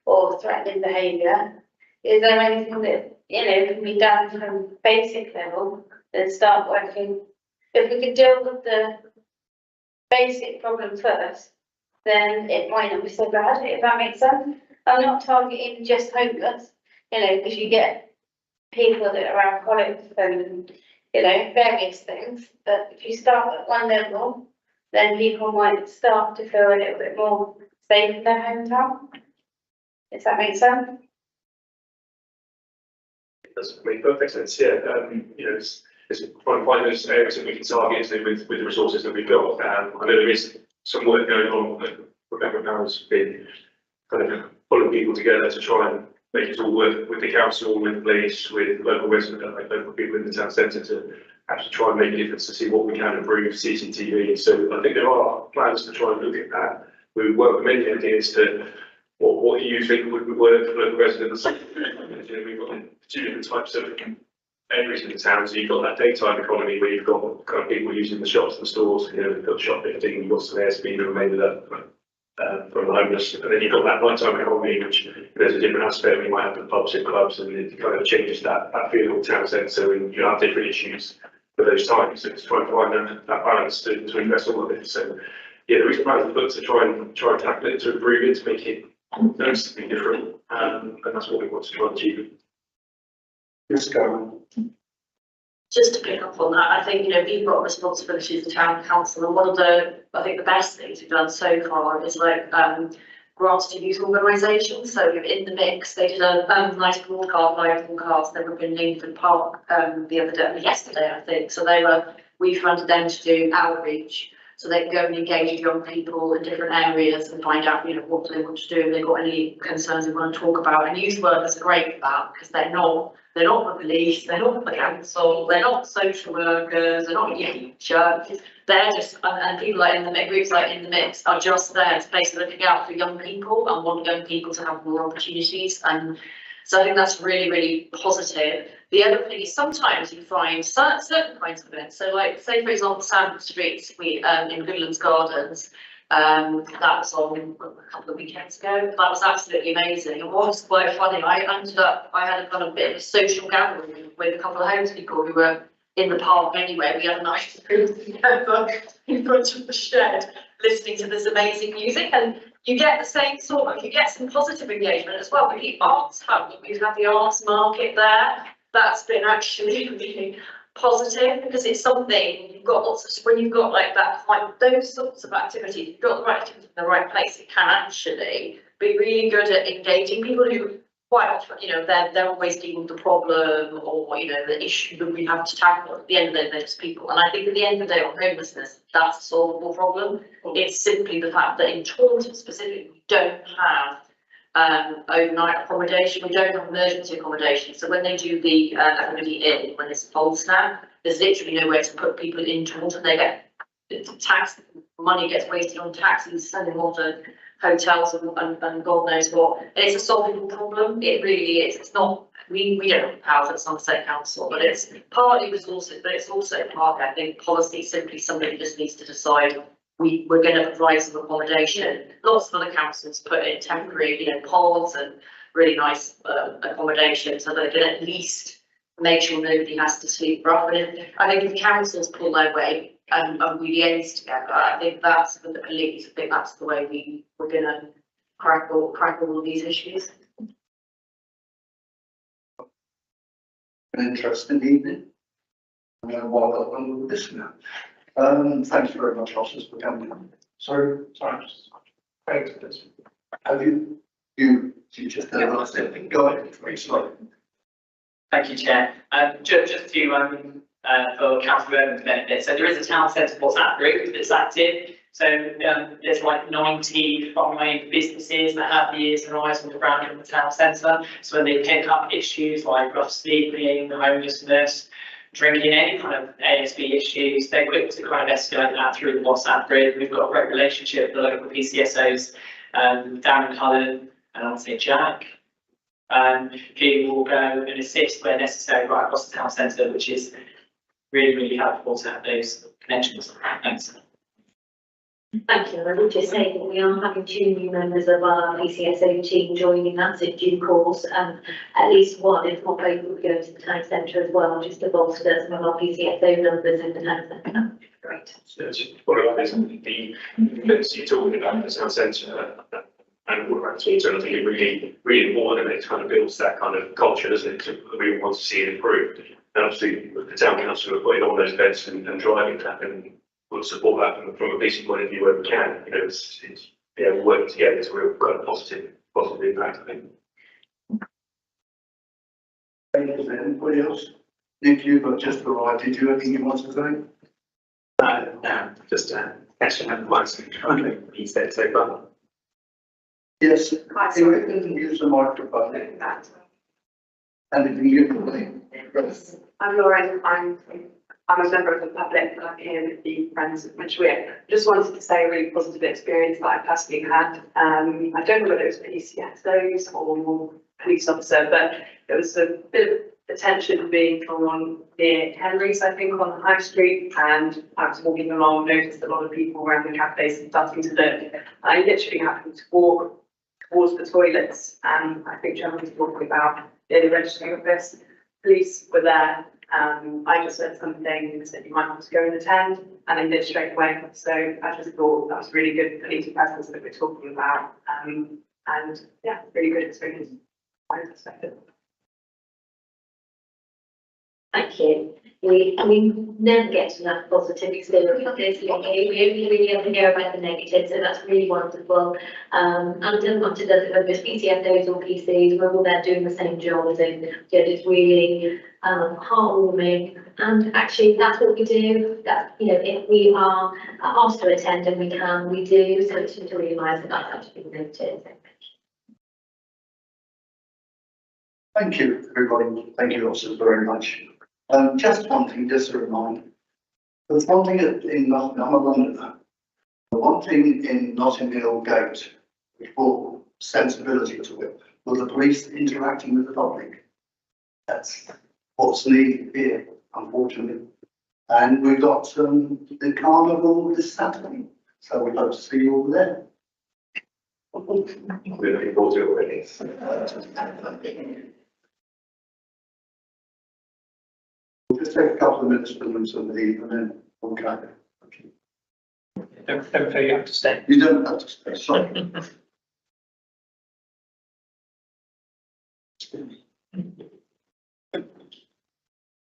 or threatening behaviour. Is there anything that, can be done from basic level and start working? If we could deal with the basic problem first, then it might not be so bad, if that makes sense. I'm not targeting just homeless, because you get people that are alcoholics and, various things. But if you start at one level, then people might start to feel a little bit more safe in their hometown. Does that make sense? It does make perfect sense, yeah. It's trying to find those areas that we can target with the resources that we've got. I know there is some work going on. Rebecca Powell's been kind of pulling people together to try and make it all work with the council, with the police, with local residents, local people in the town centre to actually try and make a difference to see what we can improve CCTV. So I think there are plans to try and look at that. We work with many ideas to what do you think would work for local residents. We've got two different types of areas in the town. So you've got that daytime economy where you've got kind of people using the shops and stores, you've got shoplifting, you've got some airspeed remainder that from the homeless, and then you've got that nighttime economy, which there's a different aspect. We might have the pubs and clubs, and it kind of changes that feel of town centre, and you have different issues for those times. So it's trying to find that balance to invest all of it. So yeah, there is plans afoot to try and tackle it, to improve it, to make it noticeably different, and that's what we want to try and achieve. Yes, Karen. Just to pick up on that, I think, we've got responsibility as a town council, and one of the best things we've done so far is grants to youth organisations. So in the mix, they did a nice live broadcast. They were in Lincoln Park yesterday, I think. So we funded them to do outreach, so they can go and engage with young people in different areas and find out, what they want to do, if they've got any concerns they want to talk about. And youth workers are great for that, because they're not the police, they're not the council, they're not social workers, they're not church. They're just, and people like in the mix, groups like in the mix are just there to basically looking out for young people and want young people to have more opportunities. And so I think that's really, really positive. The other thing is sometimes you find certain kinds of events. So say for example, Sandwich Street, in Goodlands Gardens, that was on a couple of weekends ago. That was absolutely amazing. It was quite funny. I had a kind of bit of a social gathering with a couple of homeless people who were in the park anyway. We had a nice food together in front of the shed, listening to this amazing music, and you get the same you get some positive engagement as well. With the arts hub, we've had the arts market there. That's been actually really positive, because it's something you've got when you've got those sorts of activities, you've got the right activity in the right place, it can actually be really good at engaging people who quite often, you know, they're always dealing with the problem or, you know, the issue that we have to tackle. At the end of the day, they're just people. And I think at the end of the day on homelessness, that's a solvable problem. It's simply the fact that in Taunton specifically, we don't have overnight accommodation, we don't have emergency accommodation. So when they do the everybody in, when it's a cold snap, there's literally nowhere to put people in Taunton. They get tax money gets wasted on taxis, sending them off to hotels and God knows what. And it's a solvable problem. It really is. It's not. We don't have the powers at Somerset Council, but it's partly resources, but it's also partly, I think, policy. Simply somebody just needs to decide we're going to provide some accommodation. Lots of other councils put in temporary, you know, pods and really nice accommodation, so they can at least make sure nobody has to sleep rough. And I think if councils pull their weight and we liaise together, I think that's for the police. I think that's the way we're going to crack all of these issues. An interesting evening. I'm going to wind up on this now. Thanks very much, officers, for coming. Sorry. Have you just done a nice thing? Go ahead, very slowly. Thank you, Chair. Just to for Councillor Berman's benefit, so there is a town centre WhatsApp group that's active. So there's like 95 businesses that have the ears and eyes on the ground in the town centre. So when they pick up issues like rough sleeping, homelessness, drinking, any kind of ASB issues, they're quick to kind of escalate that through the WhatsApp group. We've got a great relationship with the local PCSOs, Darren Cullen and I'd say Jack, who will go and assist where necessary right across the town centre, which is really, really helpful to have those connections. Thanks. Thank you. I would just say that we are having 2 new members of our PCSO team joining us in due course, and at least one, if not both, will go to the town centre as well, just to bolster some of our PCSO numbers in the town centre. Great. So just follow up, the events you're talking about in the town centre and all around Taunton, I think it's really, really important, and it kind of builds that kind of culture, doesn't it, that we want to see it improved. And obviously, the town council are putting on those events and driving that, and we'll support that from a PC point of view where we can. You know, it's yeah, we're working together to we've got a positive impact, I think. Anybody else? Nick, you've got just arrived. Did you have anything you want to say? No, just actually have the mic. He said so far. Yes, you can use the microphone. And if you give the name. I'm Lauren, I'm a member of the public, I'm here with the Friends of Medjugorje. Just wanted to say a really positive experience that I personally had. I don't know whether it was PCSOs or police officer, but there was a bit of attention being drawn near Henry's, I think, on the High Street, and I was walking along, noticed a lot of people around the cafes and starting to look. I literally happened to walk towards the toilets, and I think Gemma was talking about the registering office. Police were there. I just said something and said you might want to go and attend, and they did straight away. So I just thought that was really good police presence that we're talking about, and yeah, really good experience from my perspective. Thank you. We never get to that positive experience. We only really ever hear about the negative, so that's really wonderful. And it doesn't matter whether it's PCSOs or PCs, we're all there doing the same job, and it's really heartwarming. And actually, that's what we do. That, you know, if we are asked to attend and we can, we do. So it's just to realise that that's actually been noted. Thank you, everybody. Thank you also very much. Just one thing, just a reminder. There's one thing in Nottingham, I'm a Londoner. The one thing in Notting Hill Gate, which brought sensibility to it, was the police interacting with the public. That's what's needed here, unfortunately. And we've got the carnival this Saturday, so we hope to see you all there. We're looking forward to it already. We'll just take a couple of minutes for them to leave and then we'll go. Okay. Don't feel you have to stay. You don't have to stay, sorry.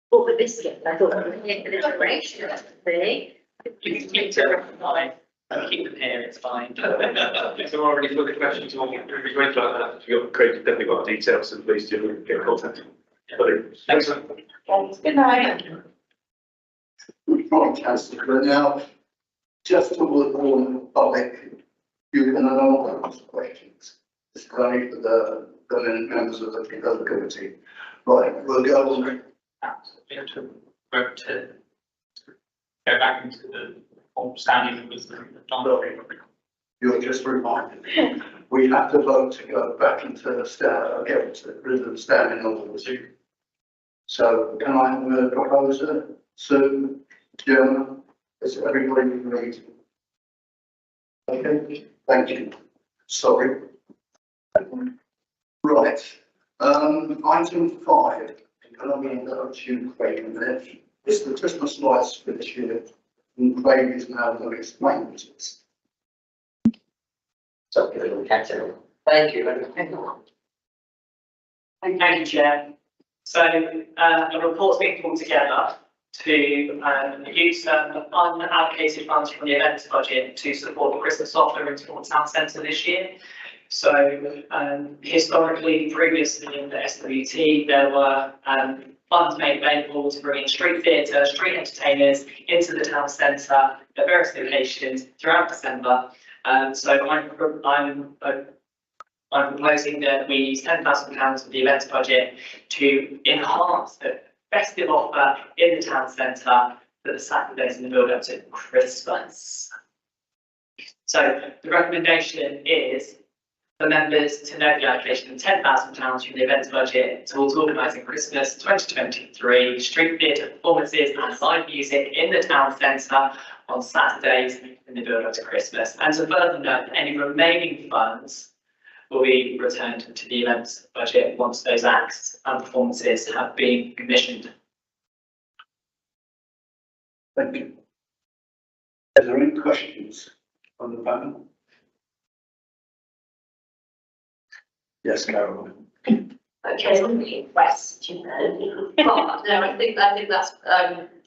What with biscuits? I thought that was the inspiration, really. You can speak to everyone. Keep them here, it's fine. If there are any further questions or anything like that, if you've got Craig, definitely got details, so please do get in contact. Excellent. Good night. Fantastic, but now, just to warn the public, you can ask questions. It's only for the members of the committee. Right, we'll go on. We have to vote to go back into the standing with the. You're just reminded, we have to vote to go back into the get rid of the standing orders. So can I have a proposer? Sue, Gemma, is everybody agreed? Okay, thank you. Sorry. Right, item 5, can I be in touch with you, Craig, in a minute? It's the Christmas lights for this year, and Craig is now going to explain it. So, thank you. Thank you, Chair. So, a report's been pulled together to use unallocated funds from the events budget to support the Christmas offer in Taunton Town Centre this year. So, historically, previously in the SWT, there were funds made available to bring in street theatre, street entertainers into the town centre at various locations throughout December. So I'm proposing that we use £10,000 of the events budget to enhance the festive offer in the town centre for the Saturdays in the build up to Christmas. So the recommendation is for members to note the allocation of £10,000 from the events budget towards organising Christmas 2023 street theatre performances and live music in the town centre on Saturdays in the build up to Christmas. And to further note, any remaining funds will be returned to the events budget once those acts and performances have been commissioned. Thank you. Are there any questions on the panel? Yes, Carol. Okay, so I'm thinking West, you know. But no, I think that's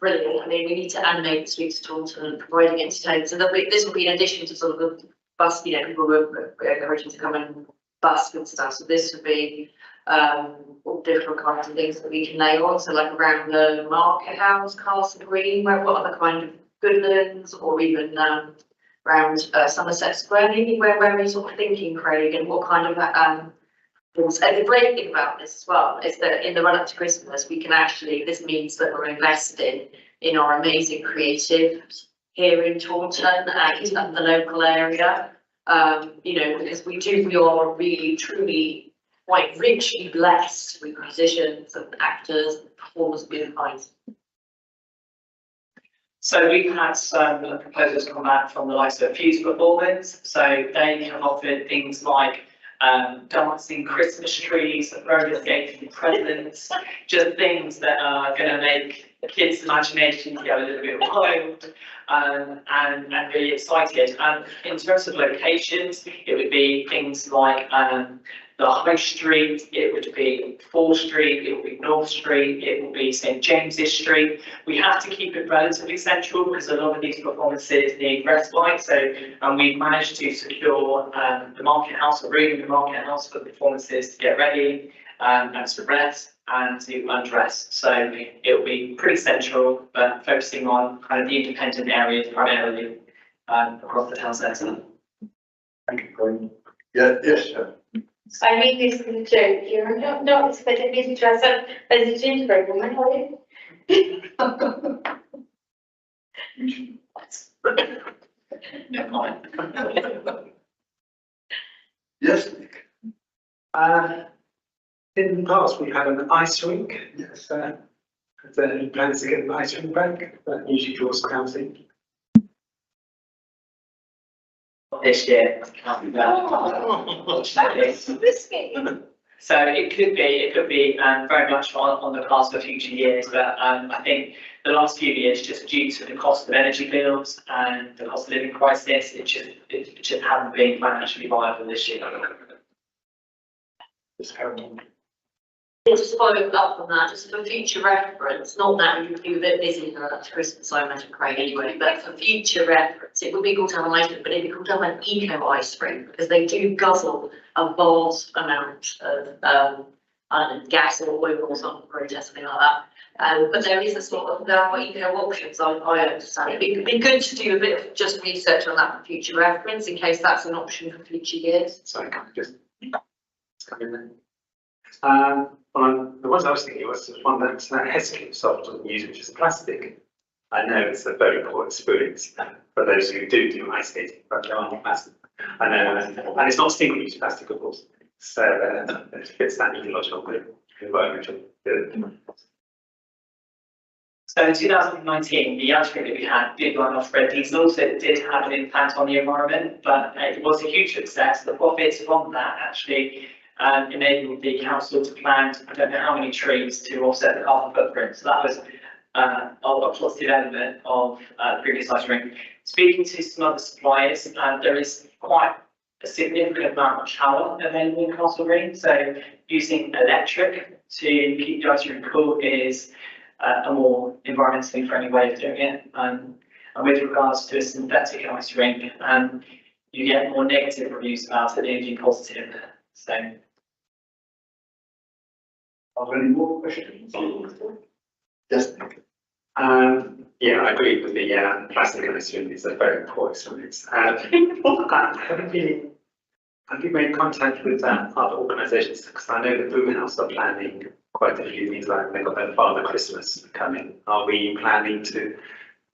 brilliant. I mean, we need to animate the streets of Taunton and providing entertainment. So this will be in addition to sort of the bus, you know, people were encouraging to come and bus and stuff. So this would be all different kinds of things that we can lay on. So like around the Market House, Castle Green, what other kind of Goodlands, or even around Somerset Square, maybe where we're sort of thinking, Craig, and what kind of and the great thing about this as well is that in the run up to Christmas, we can actually, this means that we're investing in our amazing creatives here in Taunton and the local area. You know, because we are really, truly quite richly blessed with musicians and actors, and performers of different kinds. So we've had some proposals come back from the likes of Fuse Performance. So they have offered things like dancing Christmas trees, roller skating presents, just things that are going to make kids' imaginations go a little bit wild and really excited. And in terms of locations, it would be things like the High Street, it would be Fore Street, it would be North Street, it would be St James's Street. We have to keep it relatively central because a lot of these performances need respite. So we've managed to secure the Market House, a room in the Market House for the performances to get ready and to rest and to undress. So it will be pretty central, but focusing on kind of the independent areas primarily across the town centre. Thank you, Craig. Yeah, yes, sir. I mean, this is a joke. You're not expecting me to dress up as a gingerbread woman, are you? No comment. Yes, Nick. In the past, we've had an ice rink. Yes. The plans to get an ice rink back, that usually draws crowding. This year, can't be done. That's risky. So it could be very much on the cards for future years, but I think the last few years, just due to the cost of energy bills and the cost of living crisis, it just hasn't been financially viable this year. Just following up on that, just for future reference, not that you'd be a bit busy for that Christmas, I imagine, Craig, anyway, but for future reference, it would be cool to have an ice rink, but it'd be cool to have an eco ice rink, because they do guzzle a vast amount of, I don't know, gas or oil or something, or something like that. But there is a sort of, there are eco options, I understand. It'd be good to do a bit of just research on that for future reference, in case that's an option for future years. Sorry, can I just come in there? The ones I was thinking was one that Heskin soft doesn't use, which is plastic. I know it's a very poor experience for those who do ice skating, but they're on plastic. I know, and it's not single-use plastic, of course. So it fits that ecological group, environmental. So in 2019, the ice rink that we had did run off red diesel, so it did have an impact on the environment, but it was a huge success. The profits from that actually enabled the council to plant, I don't know how many trees to offset the carbon footprint. So that was a positive element of the previous ice rink. Speaking to some other suppliers, there is quite a significant amount of power available in Castle Green. So using electric to keep the ice rink cool is a more environmentally friendly way of doing it. And with regards to a synthetic ice rink, you get more negative reviews about it than you do positive. So. Are there any more questions? Yes. Yeah, I agree with the plastic ice rink. It's a very poor experience. Have you made contact with other organisations? Because I know that Boom House are planning quite a few things, like they've got their Father Christmas coming. Are we planning to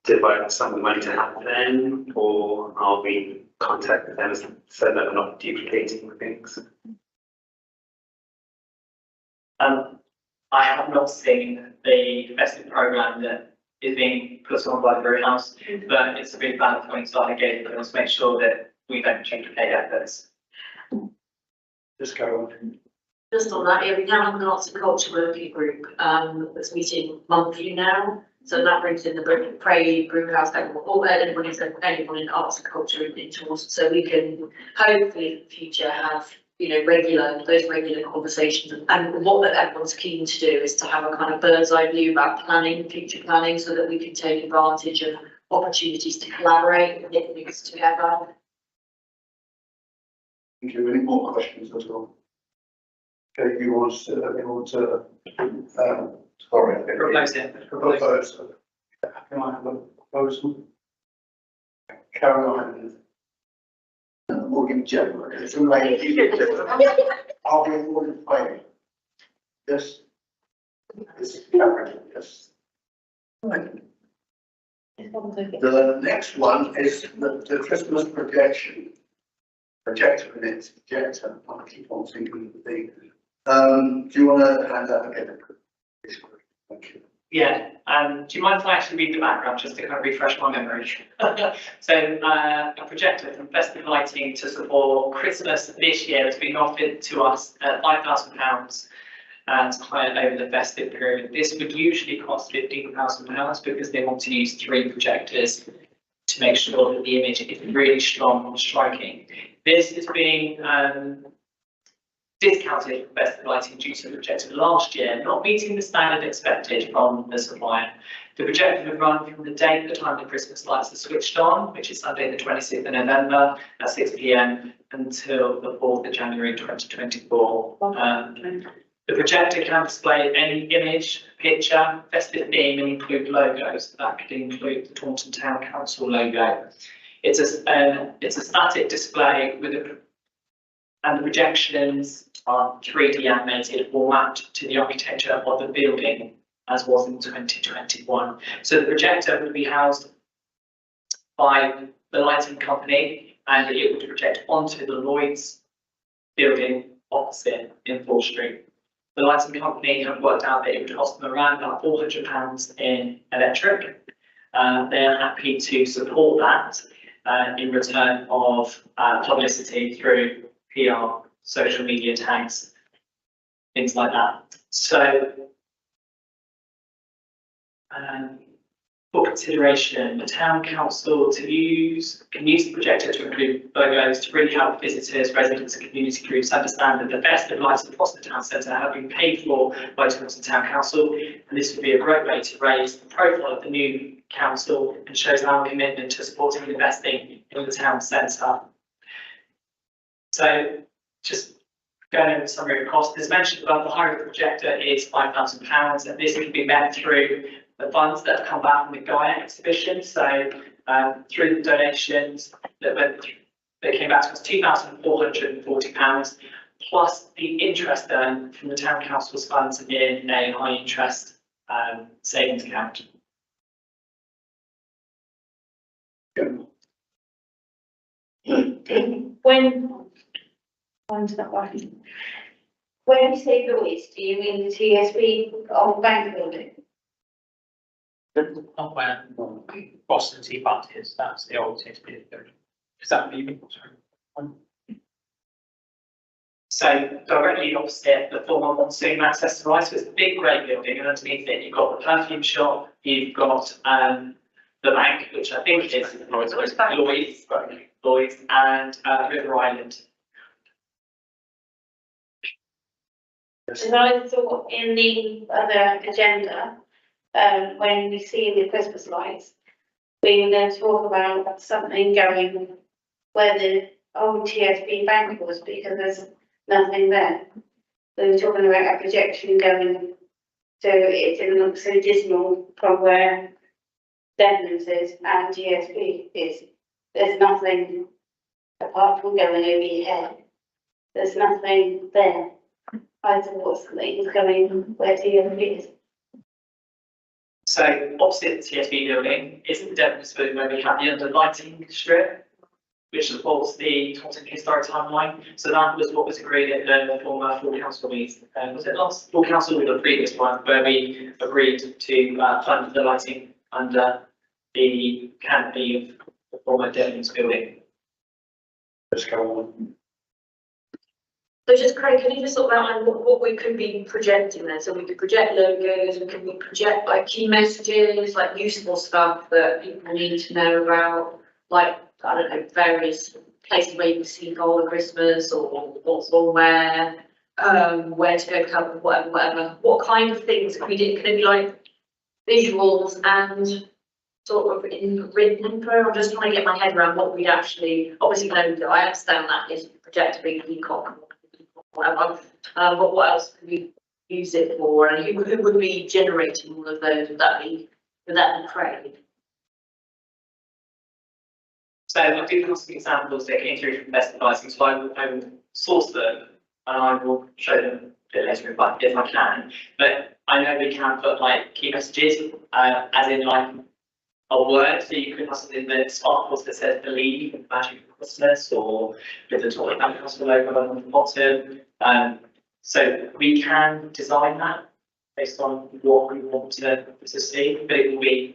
divide some of the money to help them, or are we contacting them so that we're not duplicating things? I have not seen the festive programme that is being put on by the Brew House, but it's a really valid point, so I gave it to make sure that we don't duplicate efforts. Just go on. Just on that, yeah, we now have an arts and culture working group that's meeting monthly now. So that brings in the Pray Brew House, or anyone in arts and culture into us, so we can hopefully in the future have, you know, those regular conversations. And what everyone's keen to do is to have a kind of bird's eye view about planning, future planning, so that we can take advantage of opportunities to collaborate and get things together. Thank you. Any more questions at all? Okay, you want to sorry. Propose it. Propose. Can I have a proposal? Caroline. Morgan Gemma, it's a lady. Are we all in favour? Yes. This is Caroline, yes. Right. The next one is the Christmas projector minutes, projector. I keep on thinking of the thing. Do you want to hand that again? Thank you. Yeah, do you mind if I actually read the background just to kind of refresh my memory? So a projector from Festive Lighting to support Christmas this year has been offered to us at £5,000 to hire over the festive period. This would usually cost £15,000 because they want to use 3 projectors to make sure that the image is really strong and striking. This is being discounted for Festive Lighting due to the projector last year not meeting the standard expected from the supplier. The projector would run from the date the time the Christmas lights are switched on, which is Sunday the 26th of November at 6 PM until the 4th of January 2024. The projector can display any image, picture, festive theme and include logos. That could include the Taunton Town Council logo. It's a static display with and the projections are 3D animated or mapped to the architecture of the building, as was in 2021. So the projector would be housed by the lighting company and it would project onto the Lloyd's building opposite in Fall Street. The lighting company have worked out that it would cost them around about £400 in electric. They're happy to support that in return of publicity through PR, social media tags, things like that. So for consideration, the town council can use the projector to include logos to really help visitors, residents and community groups understand that the best of lights across the town centre have been paid for by Taunton Town Council. And this would be a great way to raise the profile of the new council and shows our commitment to supporting and investing in the town centre. So just going over the summary of cost, as mentioned above, the hire of the projector is £5,000, and this can be met through the funds that have come back from the Gaia exhibition. So through the donations that came back to us, £2,440, plus the interest earned from the town council's funds in a high interest savings account. When you say Lloyds, do you mean the TSB old bank building? Not where Boston Tea Party is, that's the old TSB building. Is that what you mean? So directly opposite the former Monsoon Access to Life, so it's a big grey building, and underneath it you've got the perfume shop, you've got the bank, which I think is Lloyds, and River Island. And I thought in the other agenda, when we see the Christmas lights, we were going to talk about something going where the old TSB bank was, because there's nothing there. We were talking about a projection going, so it didn't look so dismal from where Debenhams is and TSB is. There's nothing apart from going over your head. There's nothing there. I thought something was going where TSB is. So opposite the TSB building is the Debenhams building, where we have the under lighting strip, which supports the Taunton historic timeline. So that was what was agreed at the former full council meeting. Was it last full council or the previous one, where we agreed to fund the lighting under the canopy of the former Debenhams building? Let's go on. So just Craig, can you just sort of outline what we could be projecting there? So we could project logos, we could project like key messages, like useful stuff that people need to know about, like, I don't know, various places where you can see Golden Christmas or what's on where to go cover, whatever. What kind of things could we do? Can it be like visuals and sort of in written info? I'm just trying to get my head around what we'd actually, obviously logo, I understand that is project a big peacock, whatever, but what else could we use it for, and who would be generating all of those? Would that be Craig? So I do have some examples that came through from Best Advising, so I will source them and I will show them a bit later if I can. But I know we can put like key messages, as in like a word, so you could have something that sparkles that says believe, magic of Christmas, or with the Taunton Town Council logo on the bottom. So we can design that based on what we want to see, but it will be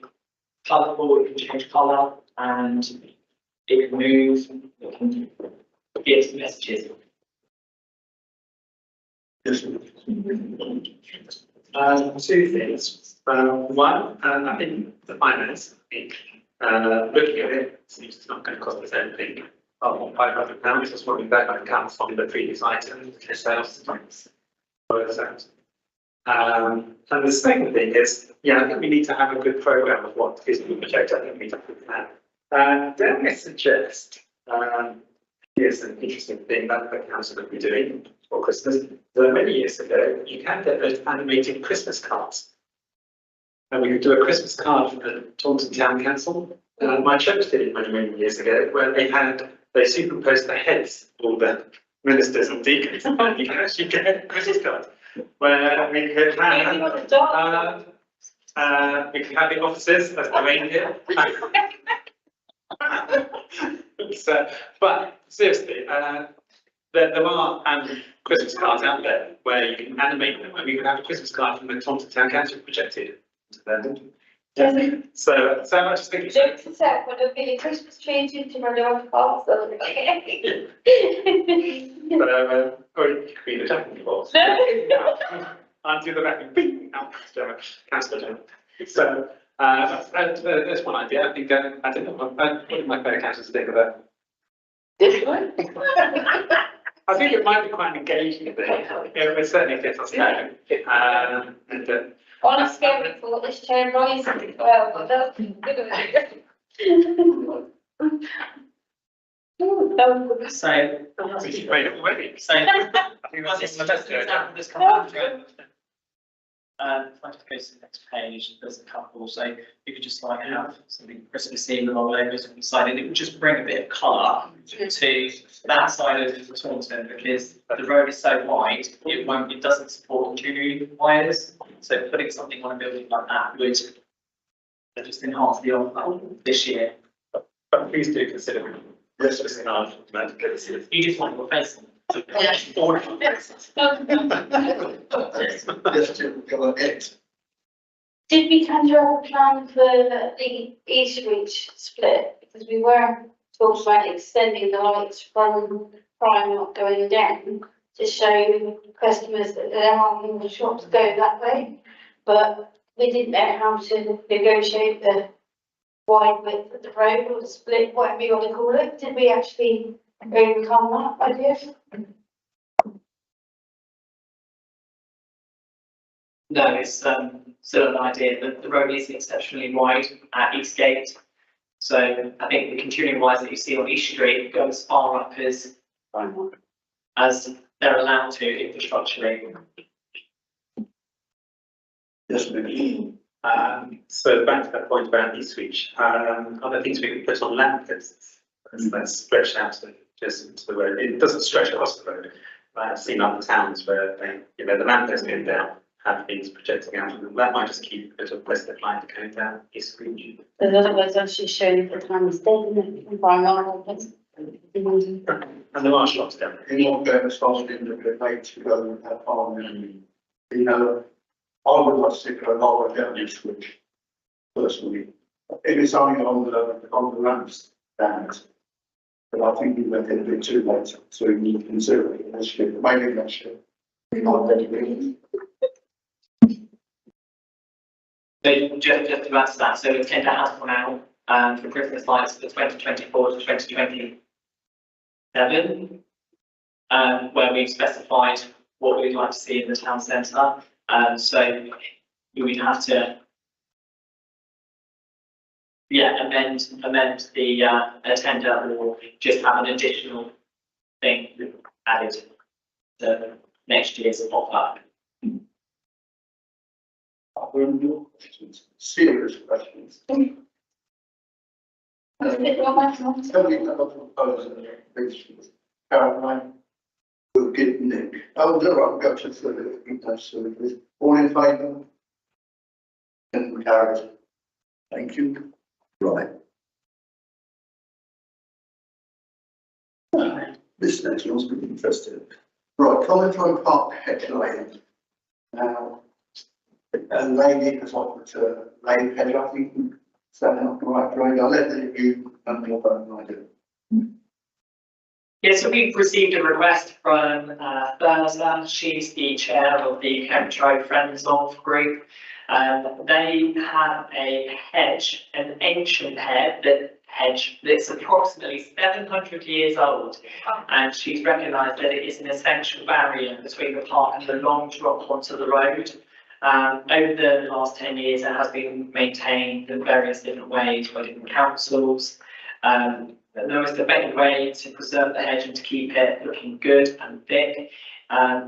colourful, it can change colour, and it can move, it can give messages. Two things. One, I think the finance, looking at it, seems it's not going to cost us anything. £500, that's what we back on account from the previous item, the sales tax. And the second thing is, I think we need to have a good program of what is the project. I think we need to put that. Then I suggest, here's an interesting thing that the council could be doing for Christmas. So many years ago, you can get those animated Christmas cards. And we could do a Christmas card for the Taunton Town Council. My church did it many years ago, where they superposed the heads of all the ministers and deacons. You can actually get a Christmas card where we could have the officers as the reindeer. So, but seriously, there are Christmas cards out there where you can animate them, and we can have a Christmas card from the Taunton Town Council projected to them. So I just think Jokes aside, would it be a Christmas tree to my door box? or you could be the Japanese boss. Undo the vacuum, out, councillor. So There's one idea, I think, I don't know, what do my fellow councillors think of that? I think it might be quite engaging, but it would certainly fit us down. And, On a scary thought, this chair rising as well, but that's good. So, we've made it already. so, I think that's just an example of this coming through. If I just go to the next page, there's a couple, so you could just like have something Christmassy with our logos on the side, and it would just bring a bit of colour to that side of Taunton, because the road is so wide, it doesn't support continuing wires, so putting something on a building like that would just enhance the offer this year. But please do consider. Yes, Just enough to consider. You just want your face on. yes, Jim, go ahead. Did we tender our plan for the East Reach split? Because we were talking about extending the lights from Primark going down to show customers that there are more shops go that way. But we didn't know how to negotiate the wide width of the road or the split, whatever you want to call it. Did we actually overcome that idea? No, it's still an idea that the road is exceptionally wide at Eastgate. So I think the continuing wires that you see on East Street go as far up as they're allowed to infrastructurally. Yes, maybe. So back to that point about East Reach, other things we can put on lampposts, that's stretched out to the road. It doesn't stretch across the road. I've seen other towns where they, the lampposts going down have things projecting out of them. That might just keep a bit of Western light going down East Reach. In other words, I should show you the time is dead, and Primark. And there are shops down there. You're not going as fast as the mate to go that far, and you know, I would like to stick a lot down this switch, personally. If it's only on the ramps down it. But I think we went in a bit too late to consider it this year, maybe next year. So just to add to that, so the tender has gone out for Christmas lights for 2024 to 2027, where we've specified what we'd like to see in the town centre. So we would have to, amend the tender, or just have an additional thing added to next year's offer. Are there any more questions? Serious questions? Tell me about the proposal, please. Caroline, we'll give Nick. Oh, no, I'll go to the, all in favour? And carried. Thank you. Right. This next one's pretty interesting. Right, comment on Park Hedge Lane. Now, a lady has offered to lay hedge, I think, standing up the right way. I'll let you and your phone idea. Yeah, so we've received a request from Berza. She's the chair of the Chemtro Friends of group. They have a hedge, an ancient hedge that's approximately 700 years old, and she's recognised that it is an essential barrier between the park and the long drop onto the road. Over the last 10 years, it has been maintained in various different ways by different councils. The most effective way to preserve the hedge and to keep it looking good and thick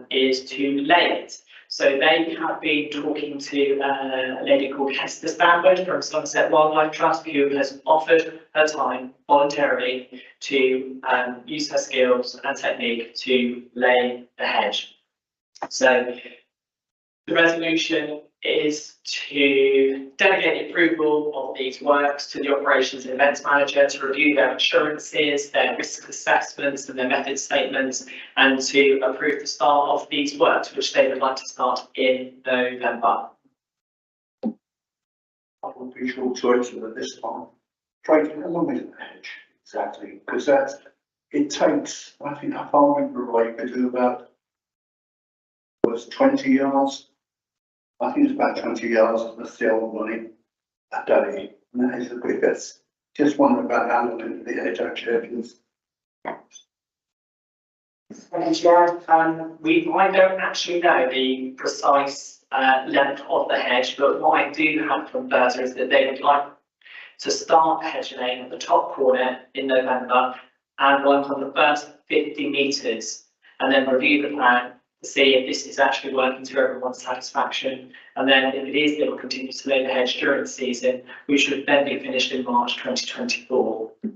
is to lay it. So they have been talking to a lady called Hester Stanford from Sunset Wildlife Trust, who has offered her time voluntarily to use her skills and technique to lay the hedge. So the resolution is to delegate the approval of these works to the operations and events manager to review their insurances, their risk assessments and their method statements, and to approve the start of these works, which they would like to start in November. I would be short choice at this time. Tracy, how long is the hedge exactly? Because it takes, I think, I can't remember right, they do about, was 20 yards. I think it's about 20 yards, that's the old money. a day, and that is a bit, that's just wondering about handling the edge champions. I don't actually know the precise length of the hedge, but what I do have from Bertha is that they would like to start hedge laying at the top corner in November and work on the first 50 metres and then review the plan to see if this is actually working to everyone's satisfaction. And then if it is, they will continue to lay the hedge during the season, which should then be finished in March 2024. Right,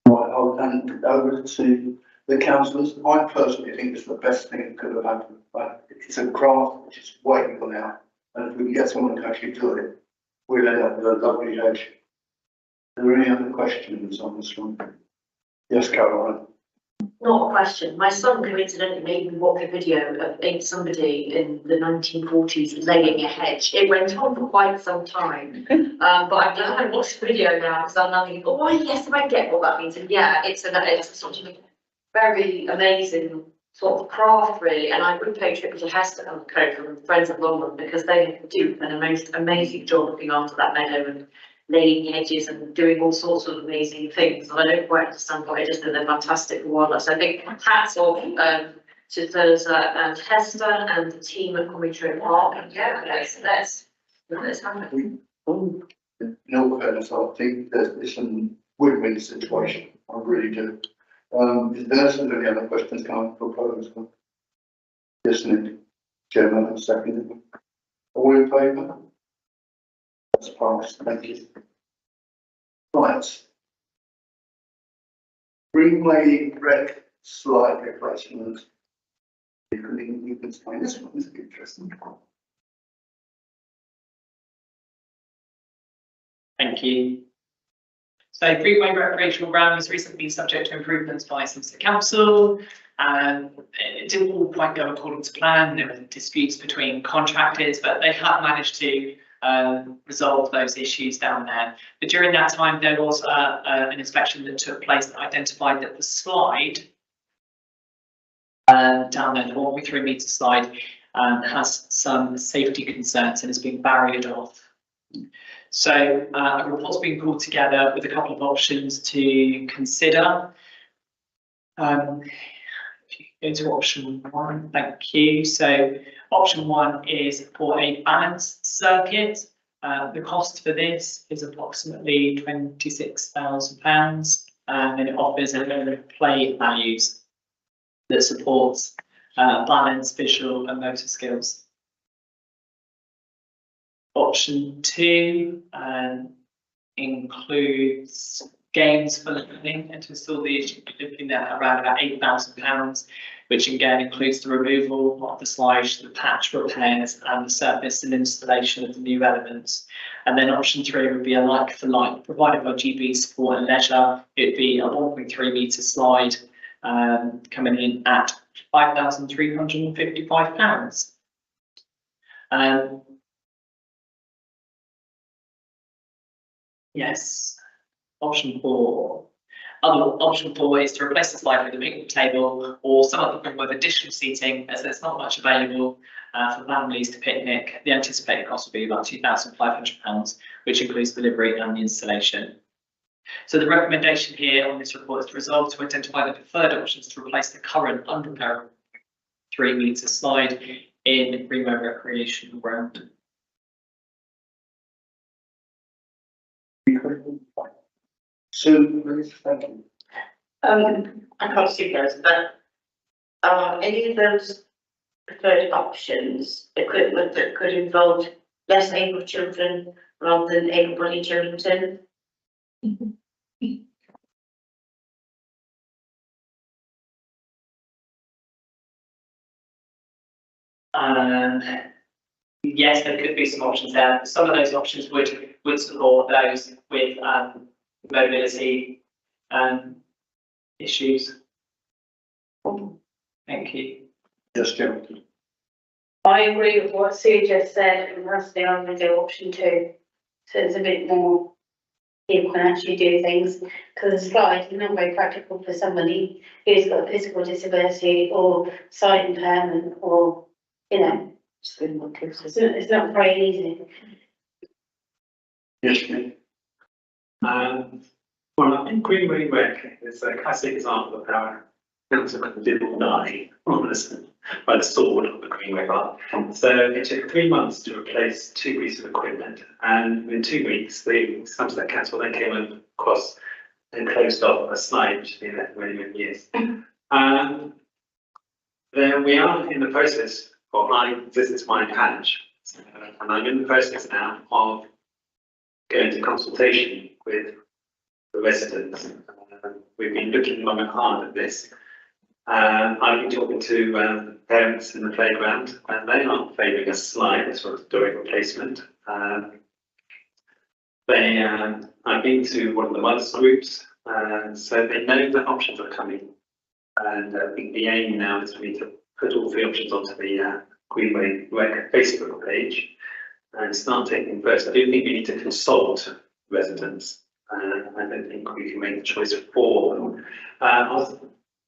I'll hand over to the councillors. I personally think it's the best thing that could have happened, but it's a craft which is waiting on now. And if we can get someone to actually do it, we'll end up with a lovely hedge. Are there any other questions on this one? Yes, Caroline. Not a question. My son coincidentally made me watch a video of somebody in the 1940s laying a hedge. It went on for quite some time, but I'm glad I watched the video now because I'm now thinking, oh yes, I get what that means. And yeah, it's a sort of very amazing sort of craft really. And I would pay tribute to Hester and Co from Friends of Longland because they do an amazing job looking after that meadow and laying hedges and doing all sorts of amazing things. And I don't quite understand why it is that they're fantastic for wildlife. So I think hats off to those and Hester and the team at Commentary Park. And yeah, let's happen. In all fairness, I think there's a win-win situation. I really do. Is there any other questions can I propose? Yes, Nick. Chairman, second. All in favour? That's passed, thank you. Right. Greenway rec slide replacement. You can explain this one, it's interesting. Thank you. So Greenway recreational ground has recently been subject to improvements by Somerset Council, and it didn't all quite go according to plan. There were disputes between contractors, but they have managed to resolve those issues down there. But during that time, there was an inspection that took place that identified that the slide down there, the 1.3 metre slide, has some safety concerns and is being barriered off. So a report's been pulled together with a couple of options to consider. If you go to option one, thank you. So option one is for a balanced circuit. The cost for this is approximately £26,000, and it offers a load of play values that supports balance, visual and motor skills. Option two includes games for learning, and to install these you'd be looking at around about £8,000, which again includes the removal of the slide, the patch repairs and the surface and installation of the new elements. And then option three would be a like for like, provided by GB Sport and Leisure. It'd be a 1.3 metre slide coming in at £5,355. Yes. Option four. Option four is to replace the slide with a picnic table or some other form of additional seating, as there's not much available for families to picnic. The anticipated cost will be about £2,500, which includes delivery and the installation. So the recommendation here on this report is to resolve to identify the preferred options to replace the current unrepairable 3 metre slide in Greenway recreational ground. Sue, please, thank you. I can't see those, but any of those preferred options equipment that could involve less able children rather than able-bodied children? Yes, there could be some options there. Some of those options would support those with mobility issues. Thank you. Yes, Jim. I agree with what Sue just said, and that's the I'm going to do option two. So it's a bit more, people can actually do things, because the slide is not very practical for somebody who's got a physical disability or sight impairment or, you know, it's not very easy. Yes, ma'am. Well, I think Greenway Rec is a classic example of how a council can live or die on this, by the sword of the Greenway Bar. So it took 3 months to replace 2 pieces of equipment, and within 2 weeks, the Somerset Council then came across and closed off a slide which had been there for many, many years. Then we are in the process of this is my patch, and I'm in the process now of going to consultation with the residents. We've been looking long and hard at this. I've been talking to parents in the playground, and they aren't favouring a slide as well as doing replacement. I've been to one of the mothers groups, so they know that options are coming. And I think the aim now is for me to put all the options onto the Greenway Rec Facebook page and start taking them first. I do think we need to consult residents. I don't think we can make the choice for them. I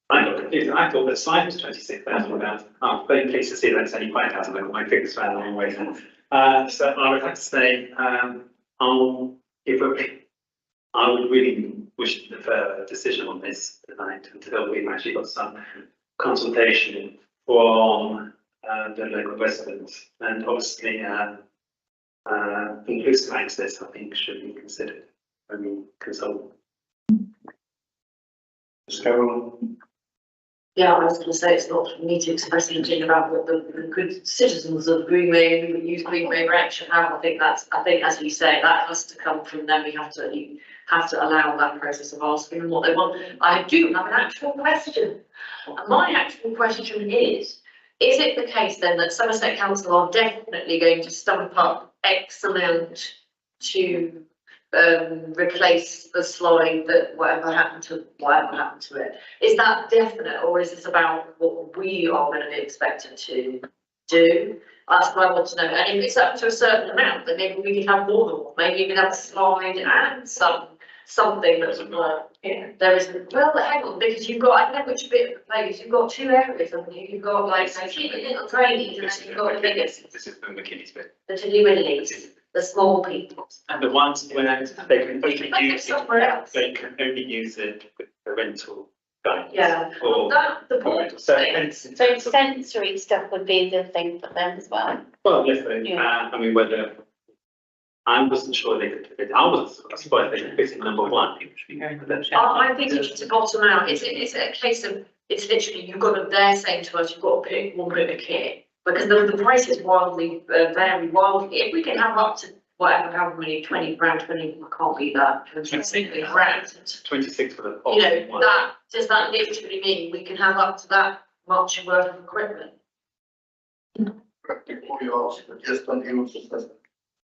got confused. I thought the slide was 26,000 pounds. I'm very pleased to see that's only 5,000. I got my figures found the wrong way. So I would have to say, I would really wish to defer a decision on this tonight until we've actually got some consultation from the local residents, and obviously inclusive access, I think, should be considered when we consult. Ms. Carroll? Yeah, I was going to say, it's not for me to express anything about what the good citizens of Greenway who use Greenway Rec should have. I think as you say, that has to come from them. You have to allow that process of asking them what they want. I do have an actual question. And my actual question is it the case then that Somerset Council are definitely going to stump up X amount to replace the slide that whatever happened to it? Is that definite, or is this about what we are going to be expected to do? That's what I want to know. And if it's up to a certain amount, then maybe we can have more than one. Maybe you can have a slide and something that's there isn't. Well, hang on, because you've got, I don't know which bit of the place, you've got 2 areas, haven't you? You've got like little drainage, and then you've got the biggest. This is the McKinney's bit. The Tiddly-Willies, the small people. And the ones where they can only use somewhere else. they can only use it with the rental guidance. Yeah, Or, that, the point. so, So sensory stuff would be the thing for them as well. well, yes, I mean, whether I wasn't sure they could fit it. I was surprised they could fit in number 1. I think it's to bottom out. It's a case of, it's literally, they're saying to us, you've got to pick one bit of kit. Because the prices vary wildly. If we can have up to whatever, however many, 20 grand, I can't be that. 26 grand. 26 for the pot. You know, does that literally mean we can have up to that much worth of equipment? Before you ask, but just on the use.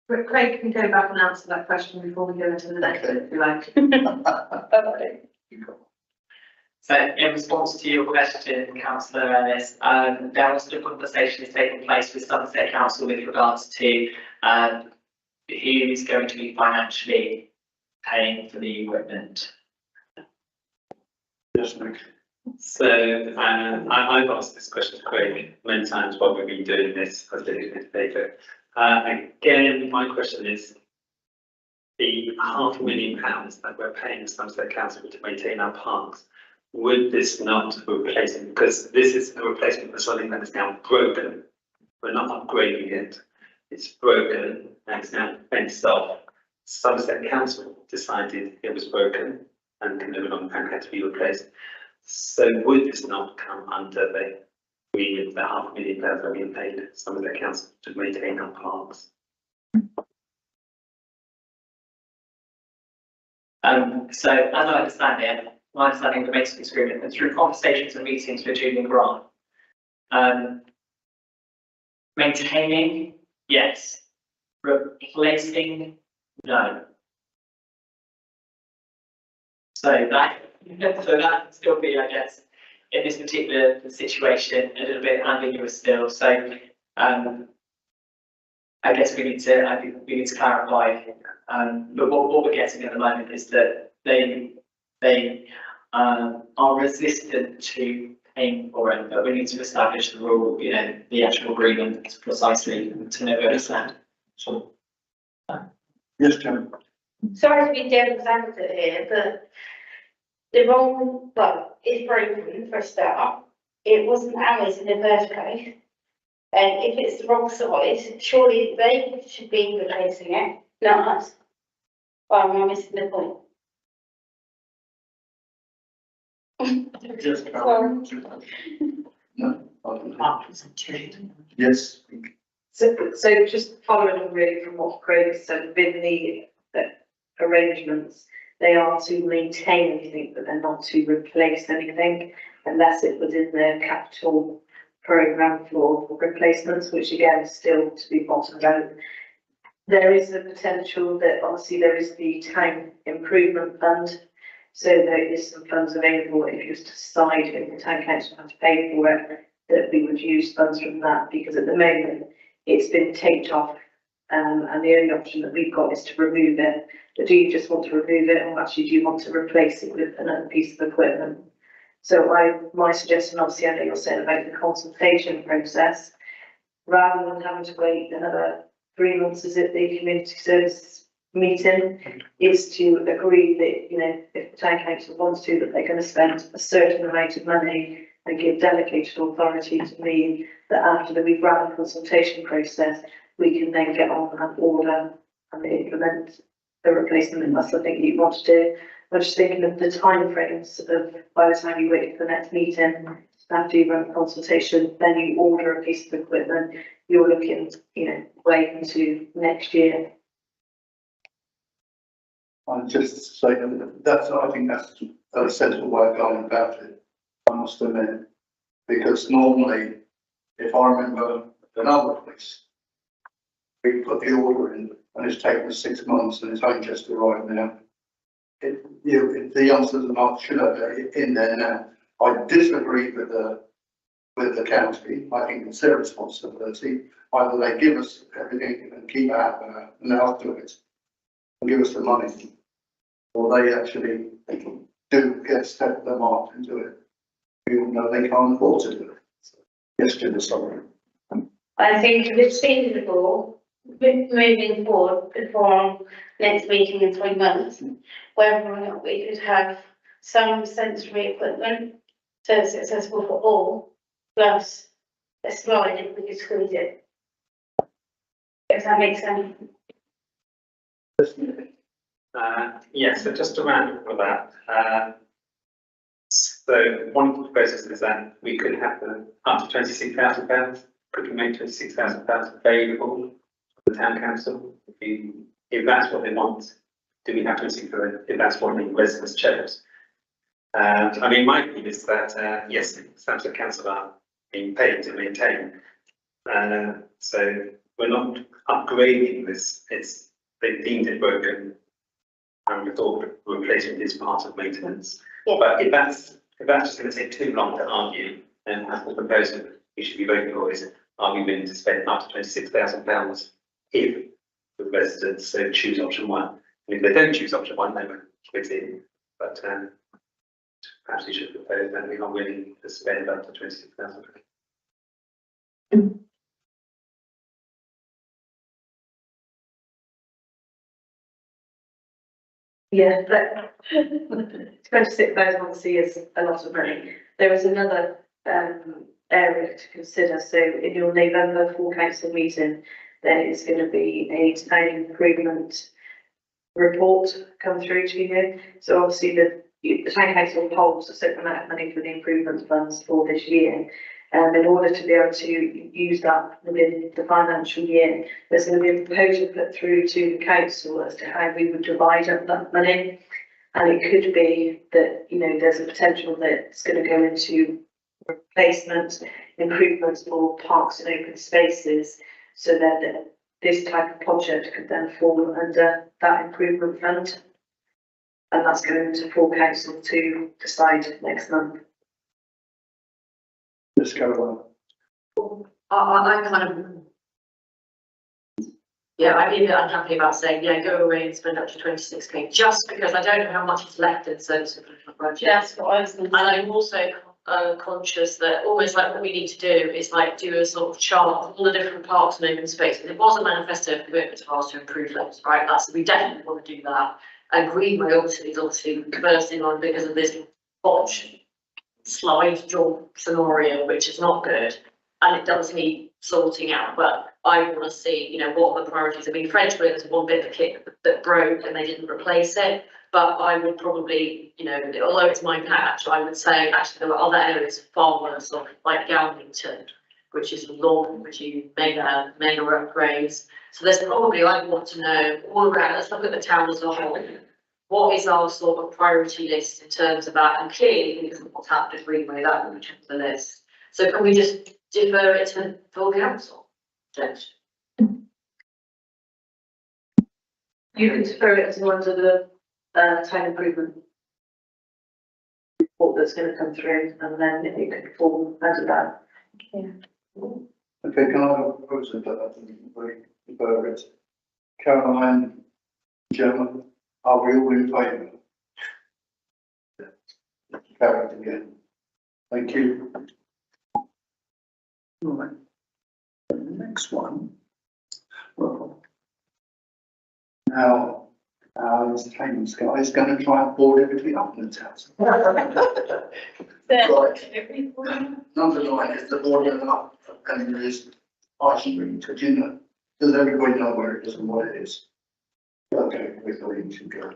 But Craig can go back and answer that question before we go into the next bit, if you like. So in response to your question, Councillor Ellis, there was still conversation is taking place with Somerset Council with regards to who is going to be financially paying for the equipment. Yes, Nick. So I've asked this question to Craig many times while we've been doing this, as they do paper. Again, my question is the £500,000 that we're paying Somerset Council to maintain our parks. Would this not replace it? Because this is a replacement for something that is now broken. We're not upgrading it. It's broken and it's now fenced off. Somerset Council decided it was broken and can no longer had to be replaced. So would this not come under the remit, the £500,000 that we paid Somerset Council to maintain our parks? So as I understand it, my understanding of the maintenance agreement, and through conversations and meetings with Julian Grant, maintaining, yes. Replacing, no. So that can still be, I guess, in this particular situation, a little bit ambiguous still. So I guess we need to clarify. But what we're getting at the moment is that they are resistant to paying for it, but we need to establish the rule, the actual agreement precisely to know where to stand. So, Yes, Jim. Sorry to be devil's advocate here, but the wrong, well, it's broken for a start. It wasn't ours in the first place. And if it's the wrong size, surely they should be replacing it, not us. Or am I missing the point? Yes, Sorry. No, I don't know. Yes. So just following on really from what Craig said, within the arrangements, they are to maintain anything, but they're not to replace anything unless it was in their capital programme for replacements, which again is still to be bottomed out. There is a potential that obviously there is the town improvement fund. So there is some funds available if you was to decide if the town council had to pay for it, that we would use funds from that, because at the moment it's been taped off. And the only option that we've got is to remove it. But do you just want to remove it, or actually do you want to replace it with another piece of equipment? So my suggestion, obviously, I know you're saying about the consultation process, rather than having to wait another 3 months as at the community service meeting, is to agree that, you know, if the town council wants to, that they're going to spend a certain amount of money and give delegated authority to me, that after that we've run the consultation process, we can then get on and order and implement the replacement, and that's something that you want to do. I'm just thinking of the timeframes of by the time you wait for the next meeting, after you run the consultation, then you order a piece of equipment, you're looking, you know, way into next year. I'm just saying that's, I think that's a sensible way of going about it, I must admit. Because normally, if I remember another place, we put the order in and it's taken us 6 months and it's only just arrived now. The youngsters are not, should have it in there now. I disagree with the county. I think it's their responsibility. Either they give us everything and keep our mouth to it and give us the money, or they actually do get step their mark and do it. We all know they can't afford to do it. Yes, Jim, sorry. I think if it's feasible, moving forward before next meeting in 3 months, whether or not we could have some sensory equipment so it's accessible for all, plus a slide if we could squeeze it. If that makes sense. Yeah, so just to round up with that, so one of the proposals is that we could have up to £26,000, could we make £26,000 available for the town council? If that's what they want, do we have to consider if that's what the residents chose? I mean, my view is that, yes, Stamford Council are being paid to maintain. So we're not upgrading this, they've deemed it broken. And we thought replacement is part of maintenance. Yeah. But if that's just going to take too long to argue, then as the proposal we should be voting for is, are we willing to spend up to £26,000 if the residents so choose option one? And if they don't choose option one, they will quit in. But perhaps we should propose that we're not willing to spend up to £26,000. Yeah, but 26,000 obviously is a lot of money. There is another area to consider. So in your November full council meeting, there is going to be a town improvement report come through to you. So obviously the town council holds a certain amount of money for the improvement funds for this year. In order to be able to use that within the financial year, there's going to be a proposal put through to the council as to how we would divide up that money. And it could be that, you know, there's a potential that it's going to go into replacement improvements for parks and open spaces, so that this type of project could then fall under that improvement fund. And that's going to full council to decide next month. Let's go on. I kind of, yeah, I'd be a bit unhappy about saying, yeah, go away and spend up to 26k, just because I don't know how much is left in service improvement budget. That's what I was going And to say. I'm also conscious that almost like what we need to do is like do a sort of chart of all the different parks and open spaces. It was a manifesto of commitment to ours to improve those, right? We definitely want to do that. And Greenway obviously is obviously first in line because of this botch slide job scenario, which is not good. And it does need sorting out, but I want to see, you know, what are the priorities. I mean, Frenchwood is one bit of the kit that broke and they didn't replace it. But I would probably, you know, although it's my patch, I would say actually there were other areas far worse off, like Galvington, which is long, which you mega upgrades. So there's probably, I want to know all around, let's look at the town as a whole. What is our sort of priority list in terms of that? And clearly, because of what's happened at Greenway, that will be top of the list. So can we just defer it to full council? Don't. You can defer it to under the town improvement report that's going to come through, and then it could fall under that. Okay, can I have a proposal that we defer it? Caroline, Gemma, are we all in favour? Carried again. Thank you. Right. The next one. Well, now, this Haynes guy is going to try and board everything up in the town. Right. Number 9 is the boarding up, and there is ice cream to dinner. Does everybody know where it is and what it is? Okay, we thought you should go.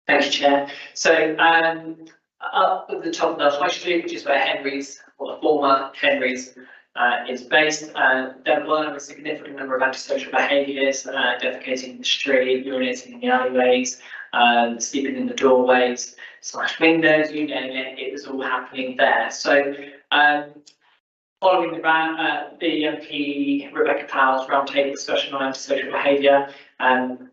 Thank you, Chair. So, up at the top of the High Street, which is where Henry's, or the former Henry's, is based, there were a significant number of antisocial behaviours, defecating in the street, urinating in the alleyways, sleeping in the doorways, smashed windows, you name it, it was all happening there. So, following the MP Rebecca Powell's roundtable discussion on antisocial behaviour,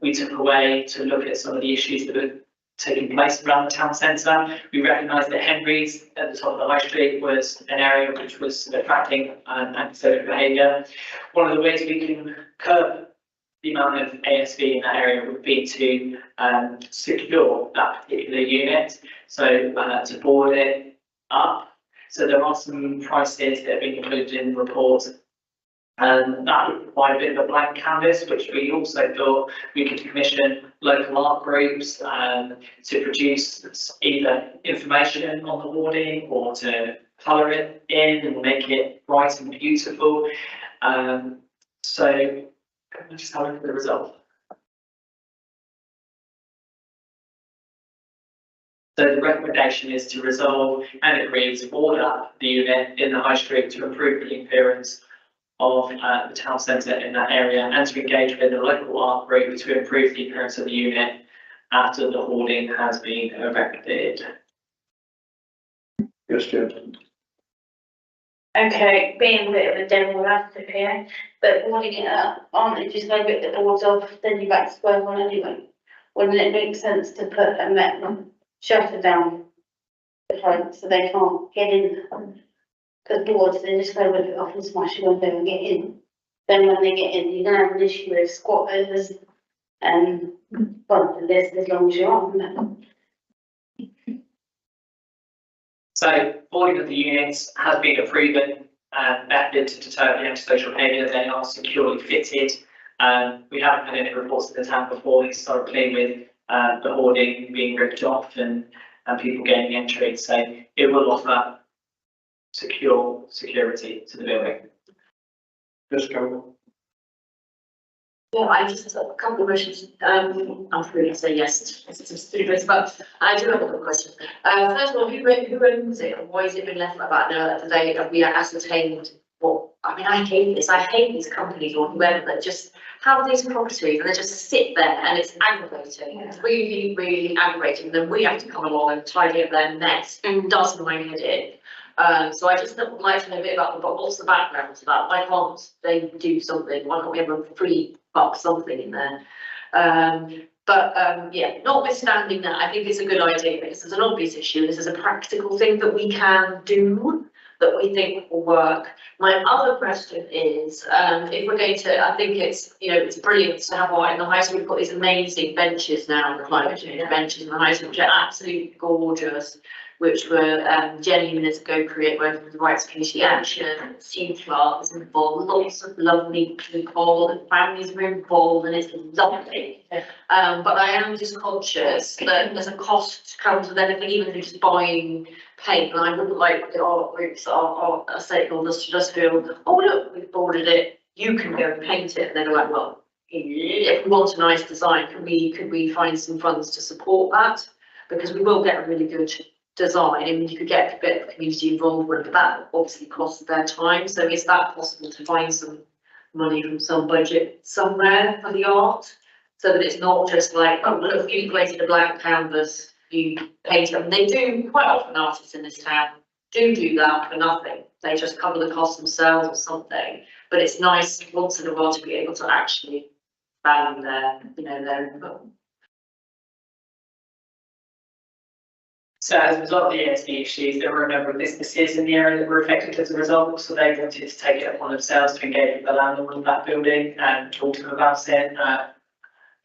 we took away to look at some of the issues that were taking place around the town centre. We recognised that Henry's at the top of the High Street was an area which was attracting antisocial behaviour. One of the ways we can curb the amount of ASV in that area would be to secure that particular unit, so to board it up. So there are some prices that have been included in the report, and that would provide a bit of a blank canvas, which we also thought we could commission local art groups to produce either information on the boarding or to colour it in and make it bright and beautiful. So can I just have a look at the result? So the recommendation is to resolve and agree to board up the unit in the High Street to improve the appearance of the town centre in that area, and to engage with the local art group to improve the appearance of the unit after the hoarding has been erected. Yes, Jim. Okay, being a bit of a devil advocate here, but boarding it up, aren't they just going to get the boards off, then you're back to square one anyway? Wouldn't it make sense to put a metal shutter down the front so they can't get in? Because boards, they just go with it off and smash the window and get in. Then when they get in, you're going to have an issue with squatters and, well, the list as long as you're on. So boarding of the units has been a proven method to deter the antisocial behaviour. They are securely fitted. We haven't had any reports in the town before historically with the hoarding being ripped off and people gaining entry. So it will offer security to the building. Just go. Yeah, I just have a couple of questions. I'm probably going to say yes to some stupid, but I do have a couple of questions. First of all, who owns it and why has it been left like that? Now, today, have we ascertained what? I mean, I hate this. I hate these companies or whoever that just have these properties and they just sit there and it's aggravating. It's really, really aggravating. Then we have to come along and tidy up their mess. Does my head in. So I just would like to know a bit about what's the background to that? Why can't they do something? Why can't we have a free buck something in there? Yeah, notwithstanding that, I think it's a good idea because it's an obvious issue. This is a practical thing that we can do that we think will work. My other question is, if we're going to, I think it's, you know, it's brilliant to have in the High Street. We've got these amazing benches now, the climate change benches in the High Street, which are absolutely gorgeous. which were genuine minutes ago, create working with the Rights Community Action, Sue Clark was involved, lots of lovely people, and families were involved, and it's lovely. But I am just conscious that there's a cost comes with anything, even if just buying paint, and I wouldn't like the art groups, our stakeholders to just feel, oh look, we've ordered it, you can go and paint it, and then like, well, if we want a nice design, could we find some funds to support that? Because we will get a really good design, and you could get a bit of community involvement, but that obviously costs their time. So is that possible to find some money from some budget somewhere for the art? So that it's not just like, oh, look, you created a blank canvas, you paint them. They do, quite often artists in this town do that for nothing. They just cover the cost themselves or something. But it's nice once in a while to be able to actually value their input. So as a result of the ASB issues, there were a number of businesses in the area that were affected as a result, so they wanted to take it upon themselves to engage with the landlord of that building and talk to them about it.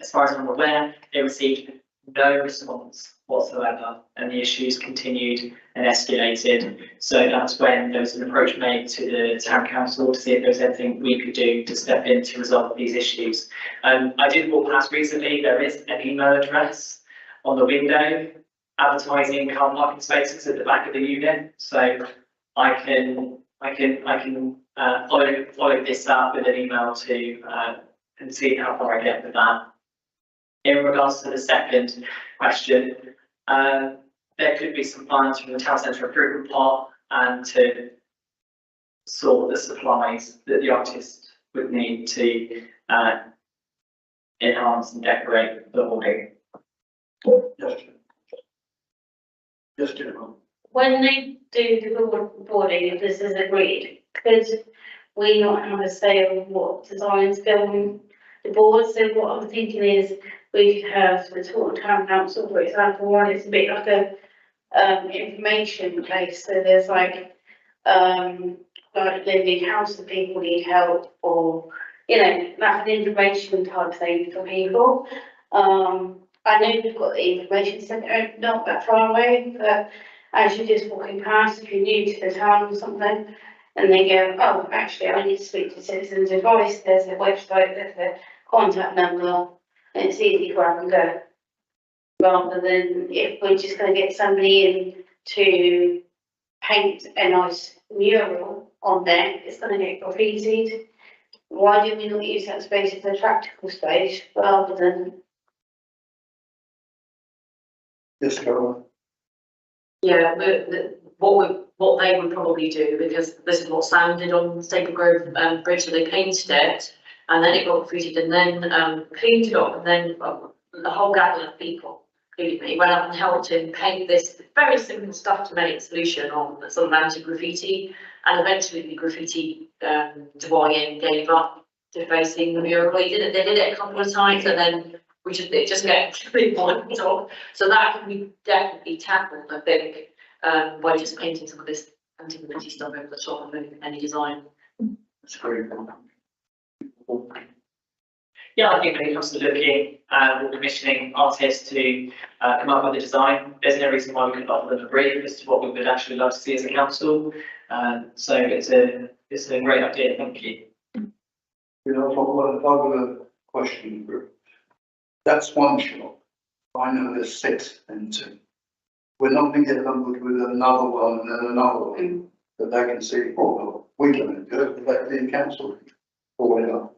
As far as I'm aware, they received no response whatsoever, and the issues continued and escalated. So that's when there was an approach made to the town council to see if there was anything we could do to step in to resolve these issues. I did walk past recently, there is an email address on the window advertising car parking spaces at the back of the unit, so I can follow this up with an email to and see how far I get with that. In regards to the second question, there could be some plans from the town centre improvement pot and to sort the supplies that the artist would need to enhance and decorate the hoarding. Yes, Jennifer. When they do the boarding, if this is agreed, could we not have a say on what designs go on the board? So what I'm thinking is we could have the Taunton Town Council, for example, one it's a bit like a information place. So there's like they need council people need help, or like an information type thing for people. I know we've got the information centre not that far away, but as you're just walking past, if you're new to the town or something, and they go, oh, actually, I need to speak to Citizens Advice, there's a website, there's a contact number, and it's easy to grab and go. Rather than if we're just going to get somebody in to paint a nice mural on there, it's going to get graffitied. Why do we not use that space as a practical space rather than? Yes, Carol. Yeah, what they would probably do, because this is what sounded on Staple Grove Bridge, so they painted it, and then it got graffitied, and then cleaned it up, and then the whole gaggle of people, including me, went up and helped him paint this very simple stuff to make a solution on sort of anti-graffiti, and eventually the graffiti doyen gave up defacing the mural. They did it a couple of times, and then it just gets really wiped off. So that can be definitely tackled, I think, by just painting some of this anti-graffiti stuff over the top of any design. That's very good. Yeah, I think when it comes to looking or commissioning artists to come up with a design, there's no reason why we couldn't offer them a brief as to what we would actually like to see as a council. So it's a great idea, thank you. You know, I've got a question. That's one shop. I know there's 6 and 2. We're not going to get numbered with another one and then another one that they can see, oh, well, we don't do it, let the council or whatever.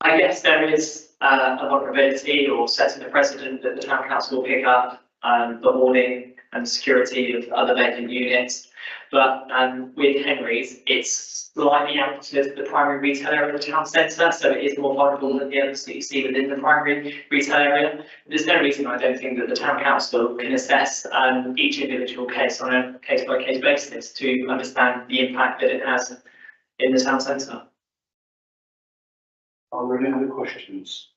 I guess there is a vulnerability or setting a precedent that the town council will pick up the hoarding and security of other vacant units. But with Henry's, it's slightly out of the primary retail area of the town centre, so it is more vulnerable than the others that you see within the primary retail area. There's no reason I don't think that the town council can assess each individual case on a case-by-case basis to understand the impact that it has in the town centre. Are there any other questions?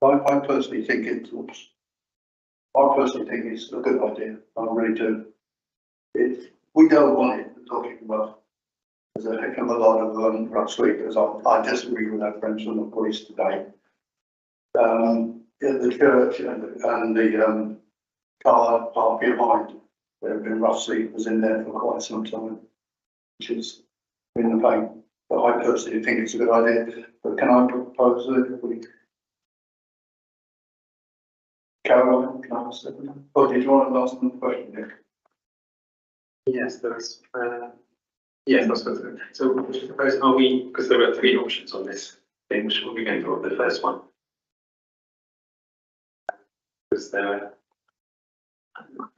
I personally think it's a good idea. I really do. We don't want it talking about. There's a heck of a lot of rough speakers. I disagree with our friends from the police today. The church and the car parked behind. There have been rough sleepers in there for quite some time, which is in the pain. But I personally think it's a good idea. But can I propose that we? Caroline, can I ask that? Or did you want to ask them the question, Nick? Yes, there's, yes, that's good. So would you propose, are we, because there were 3 options on this thing, which one are we going for the first one? Because there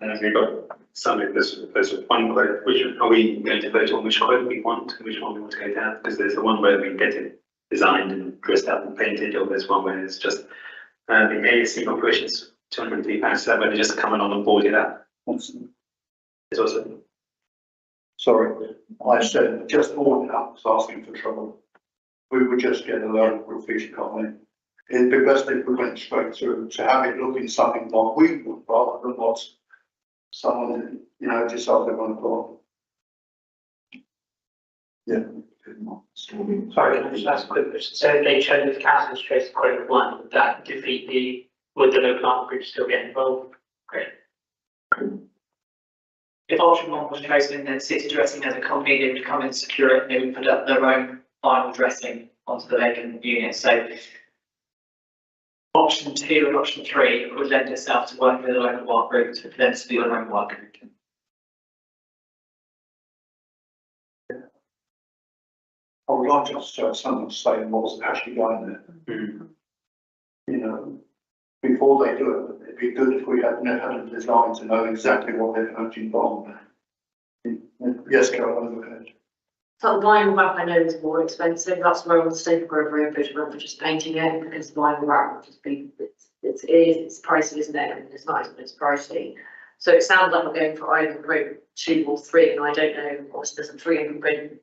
and we've got some of this, there's one quote, which are we going to vote on which quote we want, and which one we want to go down? Because there's the one where we get it designed and dressed up and painted, or there's one where it's just the ASC operations, £203, so that where they just come on board with that. It's also. Sorry, I said just all out was asking for trouble. We would just get a loan for a fish company. It'd be best if we went straight through to have it looking something like we would rather than what someone, you know, decided on for. Yeah. Sorry, can I just ask a quick question? So if they chose the council choice quote 1, would that defeat would the local art group still get involved? Great. If option 1 was chosen, then City Dressing as a company, they would come and secure it, and they would put up their own final dressing onto the vacant unit. So option 2 and option 3 would lend itself to working with a local art group for them to do their own work. I would like to have someone say what's actually going there. You know, before they do it, it'd be good if we had a design to know exactly what they're going to involve. Yes, Carol, go ahead. So the vinyl wrap I know is more expensive, that's where I was staying for a very good run for just painting it, because the vinyl wrap would just be, it's pricey, isn't it? And it's nice, but it's pricey. So it sounds like we're going for either route 2 or 3, and I don't know, obviously there's a £300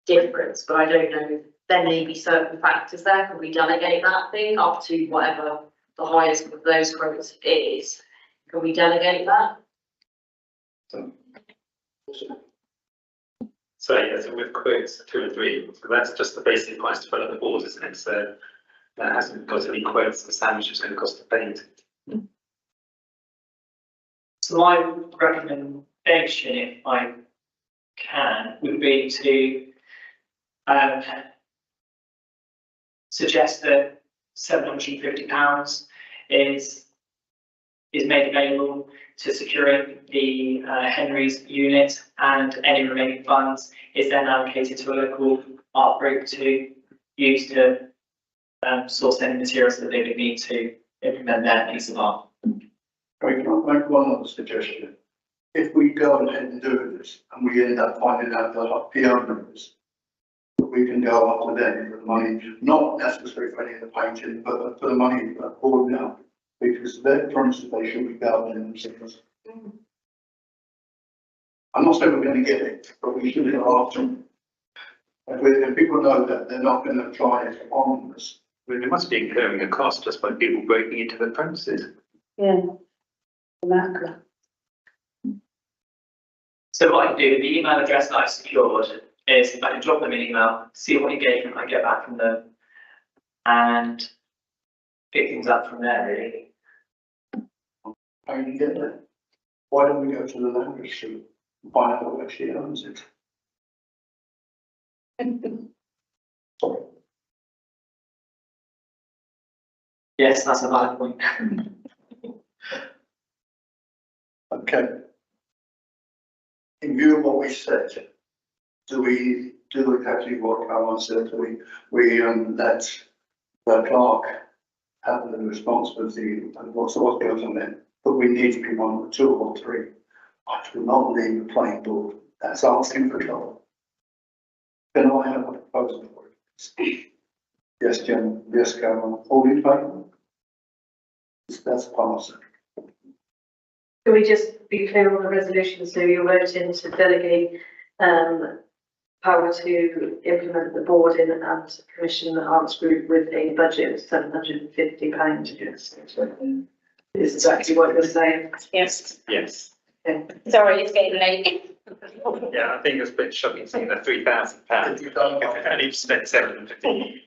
difference, but I don't know, there may be certain factors there. Can we delegate that thing up to whatever the highest of those quotes is? Can we delegate that? So yeah, so with quotes 2 and 3, so that's just the basic price to fill up the boards, isn't it? So that hasn't got any quotes, the sandwich is going to cost the paint. So my recommendation, if I can, would be to suggest that £750 is made available to securing the Henry's unit, and any remaining funds is then allocated to a local art group to use to source any materials that they would need to implement their piece of art. Can I make one other suggestion? If we go ahead and do this and we end up finding out that PO numbers, we can go after them for the money, not necessarily for any of the painting, but for the money poured now. Because their, for instance, they should be governing themselves. I'm not saying we're going to get it, but we should go after them. If people know that they're not going to try it on us. I mean, they must be incurring a cost just by people breaking into the premises. Yeah. Exactly. So what I can do, the email address that I've secured is I can drop them an email, see what engagement I get back from them, and pick things up from there, really. How do you get there? Why don't we go to the land registry and find out who actually owns it? Sorry. Yes, that's a valid point. Okay. In view of what we said, do we do exactly what Caroline said? Do we let the clerk have the responsibility of what goes on there? But we need to be 1 or 2 or 3. I do not leave the playing board. That's asking for trouble. Can I have a proposal for it? Yes, Jim. Yes, Caroline. All in favour? That's passed. Can we just be clear on the resolution? So you're voting to delegate power to implement the board in and commission the arts group with a budget of £750. Yes. This is actually what you're saying. Yes. Yes. Sorry, it's getting late. Yeah, I think it's a bit shocking seeing that £3,000. We've only spent 750.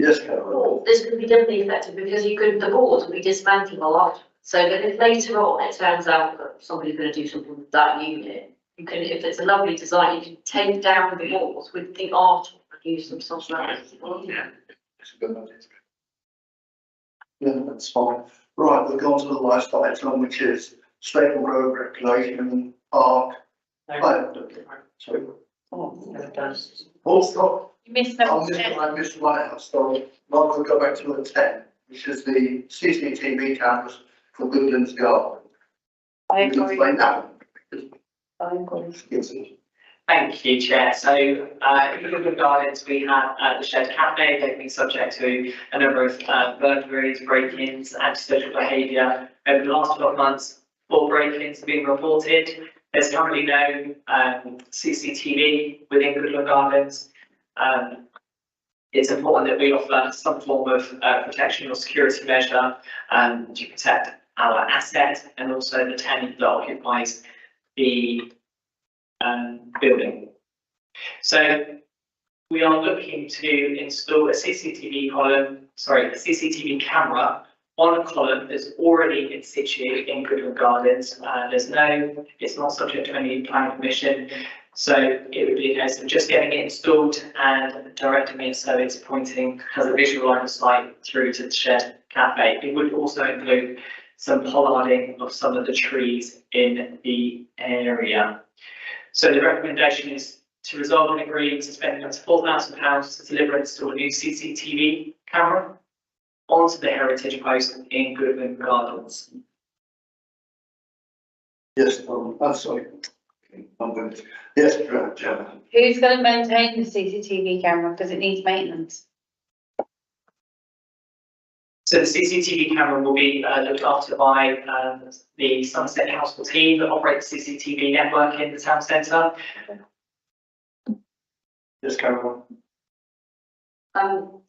Yes, Carol. This could be doubly effective because the boards will be dismantled a lot. So that if later on it turns out that somebody's going to do something with that unit, you can, if it's a lovely design, you can take down the walls with the art and use them somewhere else. Yeah. It's a good idea. Yeah, that's fine. Right, we've gone to the last item, which is Staple Road Recreation Park. Sorry. Oh, stop. You missed I missed one out, so we'll go back to number 10, which is the CCTV cameras for Goodlands Garden. I You can agree. explain that I agree. Yes. Thank you, Chair. So, in Goodwood Gardens, we have the Shed Cafe. They've been subject to a number of burglaries, break-ins, antisocial behaviour over the last 12 months. 4 break-ins have been reported. There's currently no CCTV within Goodwood Gardens. It's important that we offer some form of protection or security measure to protect our asset and also the tenant that occupies the building. So we are looking to install a CCTV camera on a column that's already in situ in Goodwood Gardens. It's not subject to any planning permission. So it would be a case of just getting it installed and directing it so it's pointing, has a visual line of sight through to the Shed Cafe. It would also include some pollarding of some of the trees in the area. So the recommendation is to resolve and agree to spend up to £4,000 to deliver and install a new CCTV camera onto the heritage post in Goodwood Gardens. Yes, I'm sorry. I'm good. Yes, Chairman. Who's going to maintain the CCTV camera? Because it needs maintenance. So the CCTV camera will be looked after by the Somerset Council team that operate the CCTV network in the town centre. Yes, Carol.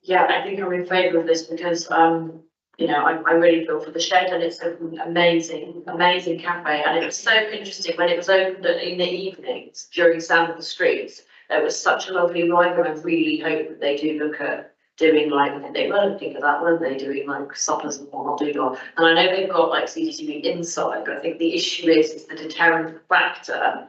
Yeah, I think I'm in favour of this because, you know, I really feel for the Shed and it's an amazing cafe. And it was so interesting when it was opened in the evenings during Sound of the Streets. It was such a lovely vibe and I really hope that they do look at doing like, they were looking at that, weren't they, doing like suppers and whatnot, and I know they've got like CCTV inside, but I think the issue is the deterrent factor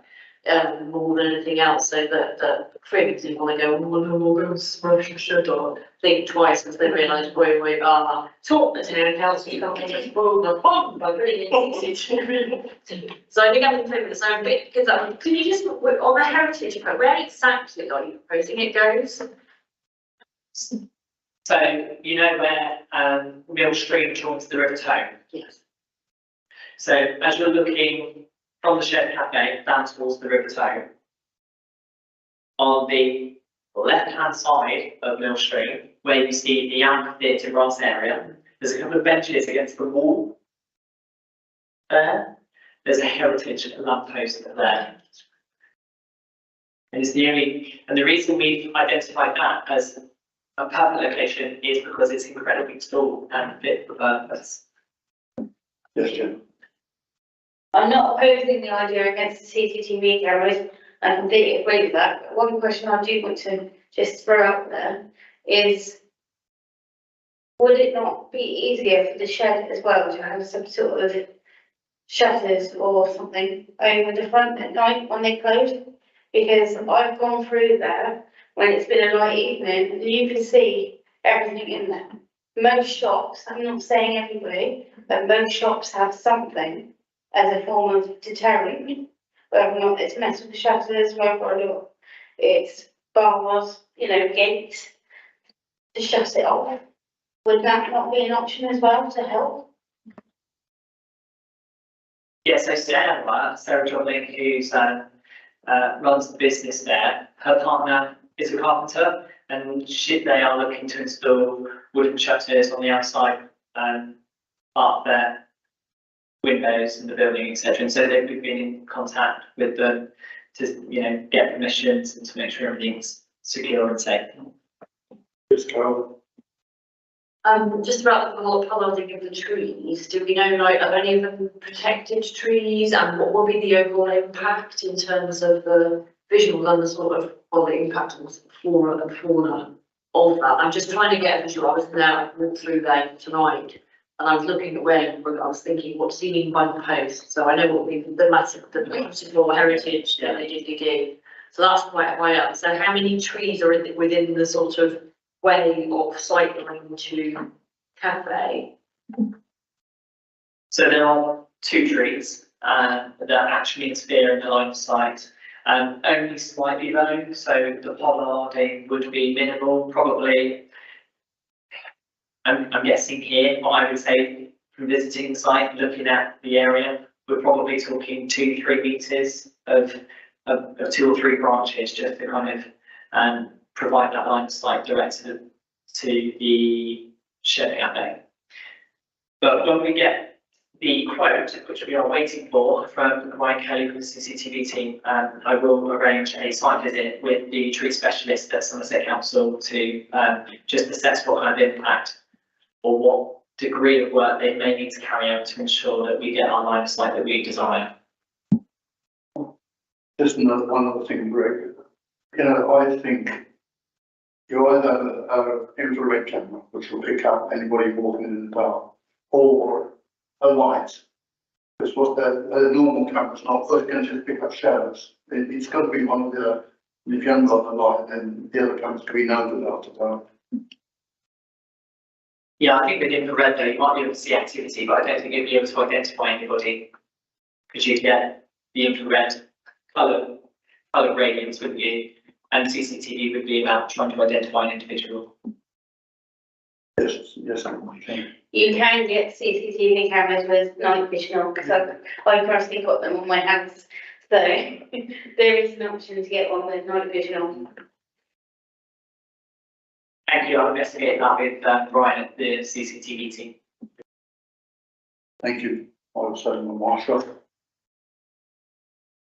more than anything else, so that critics didn't want to go, oh no, we'll go and smash the shed or think twice as they realise, wait, talk the town council, you can't get spoiled the fun by bringing in CCTV. So I think I'm in favour of this, I'm a bit, because can you just, on the heritage, where exactly are you proposing it goes? So you know where Mill Stream joins the River Tone? Yes. So as you're looking from the Shed Cafe down towards the River Tone, on the left-hand side of Mill Stream, where you see the amphitheatre grass area, there's a couple of benches against the wall. There's a heritage lamppost there. And it's the reason we've identified that as a perfect location is because it's incredibly tall and fit for purpose. Yes, Jim. I'm not opposing the idea against the CCTV cameras. I completely agree with that. But one question I do want to just throw out there is, would it not be easier for the Shed as well to have some sort of shutters or something over the front at night when they close? Because I've gone through there when it's been a light evening and you can see everything in there. Most shops, I'm not saying everybody, but most shops have something as a form of deterrent, whether or not it's mess with the shutters, whether or not it's bars, gates to shut it off. Would that not be an option as well to help? Yeah, so Sarah Jolling, who's runs the business there, her partner is a carpenter and they are looking to install wooden shutters on the outside part of their windows in the building, etc. And so they've been in contact with them to, get permissions and to make sure everything's secure and safe. Yes, Carol. Just about the pollarding of the trees, do we know, are any of them protected trees, and what will be the overall impact in terms of the visual and the sort of, the impact on flora and fauna of that. I'm just trying to get a visual. I was there, I walked through there tonight, and I was looking at where, I was thinking, what's he mean by the post? So I know what the massive, the beautiful heritage that they usually do. So that's quite high up. So how many trees are within the sort of way of sightline to cafe? So there are 2 trees that actually interfere in the line of sight. Only slightly low, so the pollarding would be minimal, probably. I'm guessing here, but I would say from visiting the site, looking at the area, we're probably talking 2-3 meters of 2 or 3 branches, just to kind of provide that line of sight directed to the shed cafe. But when we get the quote, which we are waiting for from Ryan Kelly from the CCTV team, I will arrange a site visit with the tree specialist at Somerset Council to just assess what kind of impact or what degree of work they may need to carry out to ensure that we get our line of sight that we desire. Just one other thing, Greg. You know, I think you either have an infrared camera, which will pick up anybody walking in the dark, or a light. Because what the normal camera's not, so it's going to just pick up shadows. It's got to be one of the, if you haven't got the light, then the other camera's going to be noted after dark. Yeah, I think with infrared though, you might be able to see activity, but I don't think you'll be able to identify anybody. Because you'd get the infrared colour gradients, wouldn't you? And CCTV would be about trying to identify an individual. Yes. You can get CCTV cameras with night vision on, because I personally got them on my hands. So there is an option to get one with night vision on. Thank you, I'll investigate that with Brian at the CCTV team. Thank you. I was saying the marshal.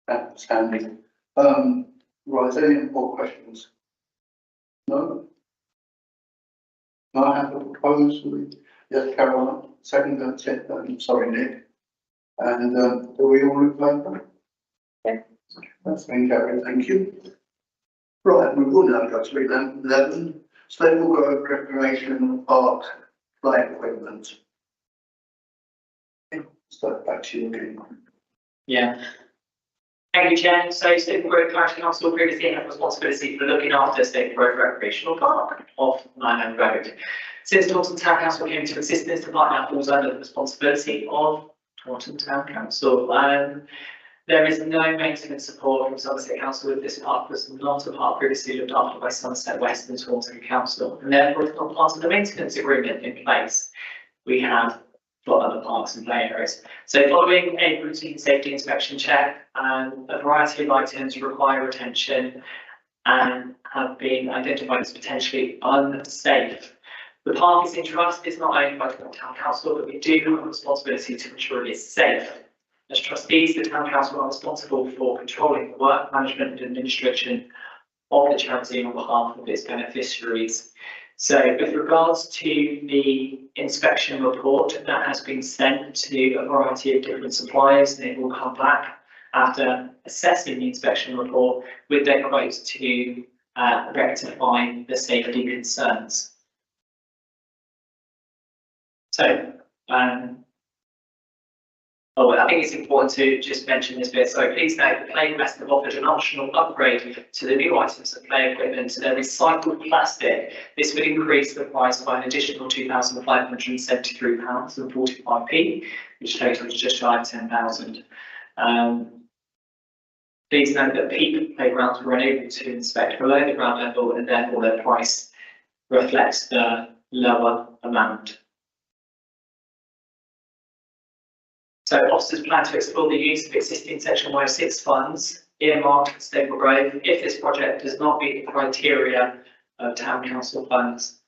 That's handy. Right, is there any more questions? No? No, I have a proposal. Yes, Caroline, second, that's it. Sorry, Nick. And do we all in favour? Yeah. That's been carried, thank you. Right, we will now go to 11. Stable Grove Recreation Park play equipment. So back to you again. Yeah. Thank you, Chair. So Stable Grove Parish Council previously had responsibility for looking after Stable Grove Recreational Park off Nyland Road. Since Taunton Town Council came into existence, the park now falls under the responsibility of Taunton Town Council. There is no maintenance support from Somerset Council with this park, because not a park previously looked after by Somerset West and Taunton Council, and therefore it's not part of the maintenance agreement in place we have for other parks and play areas. So following a routine safety inspection check, a variety of items require attention and have been identified as potentially unsafe. The park is in trust, it's not owned by the Town Council, but we do have a responsibility to ensure it is safe. As trustees, the Town Council are responsible for controlling the work, management and administration of the charity on behalf of its beneficiaries. So with regards to the inspection report, that has been sent to a variety of different suppliers, and it will come back after assessing the inspection report with their quotes to rectify the safety concerns. So, I think it's important to just mention this bit. So please note, the Play Invest have offered an optional upgrade to the new items of play equipment to their recycled plastic. This would increase the price by an additional £2,573.45p, which totals just shy of 10,000. Please note that Peak Playgrounds were unable to inspect below the ground level, and therefore their price reflects the lower amount. So officers plan to explore the use of existing Section 106 funds earmarked for Stable Grove if this project does not meet the criteria of Town Council funds.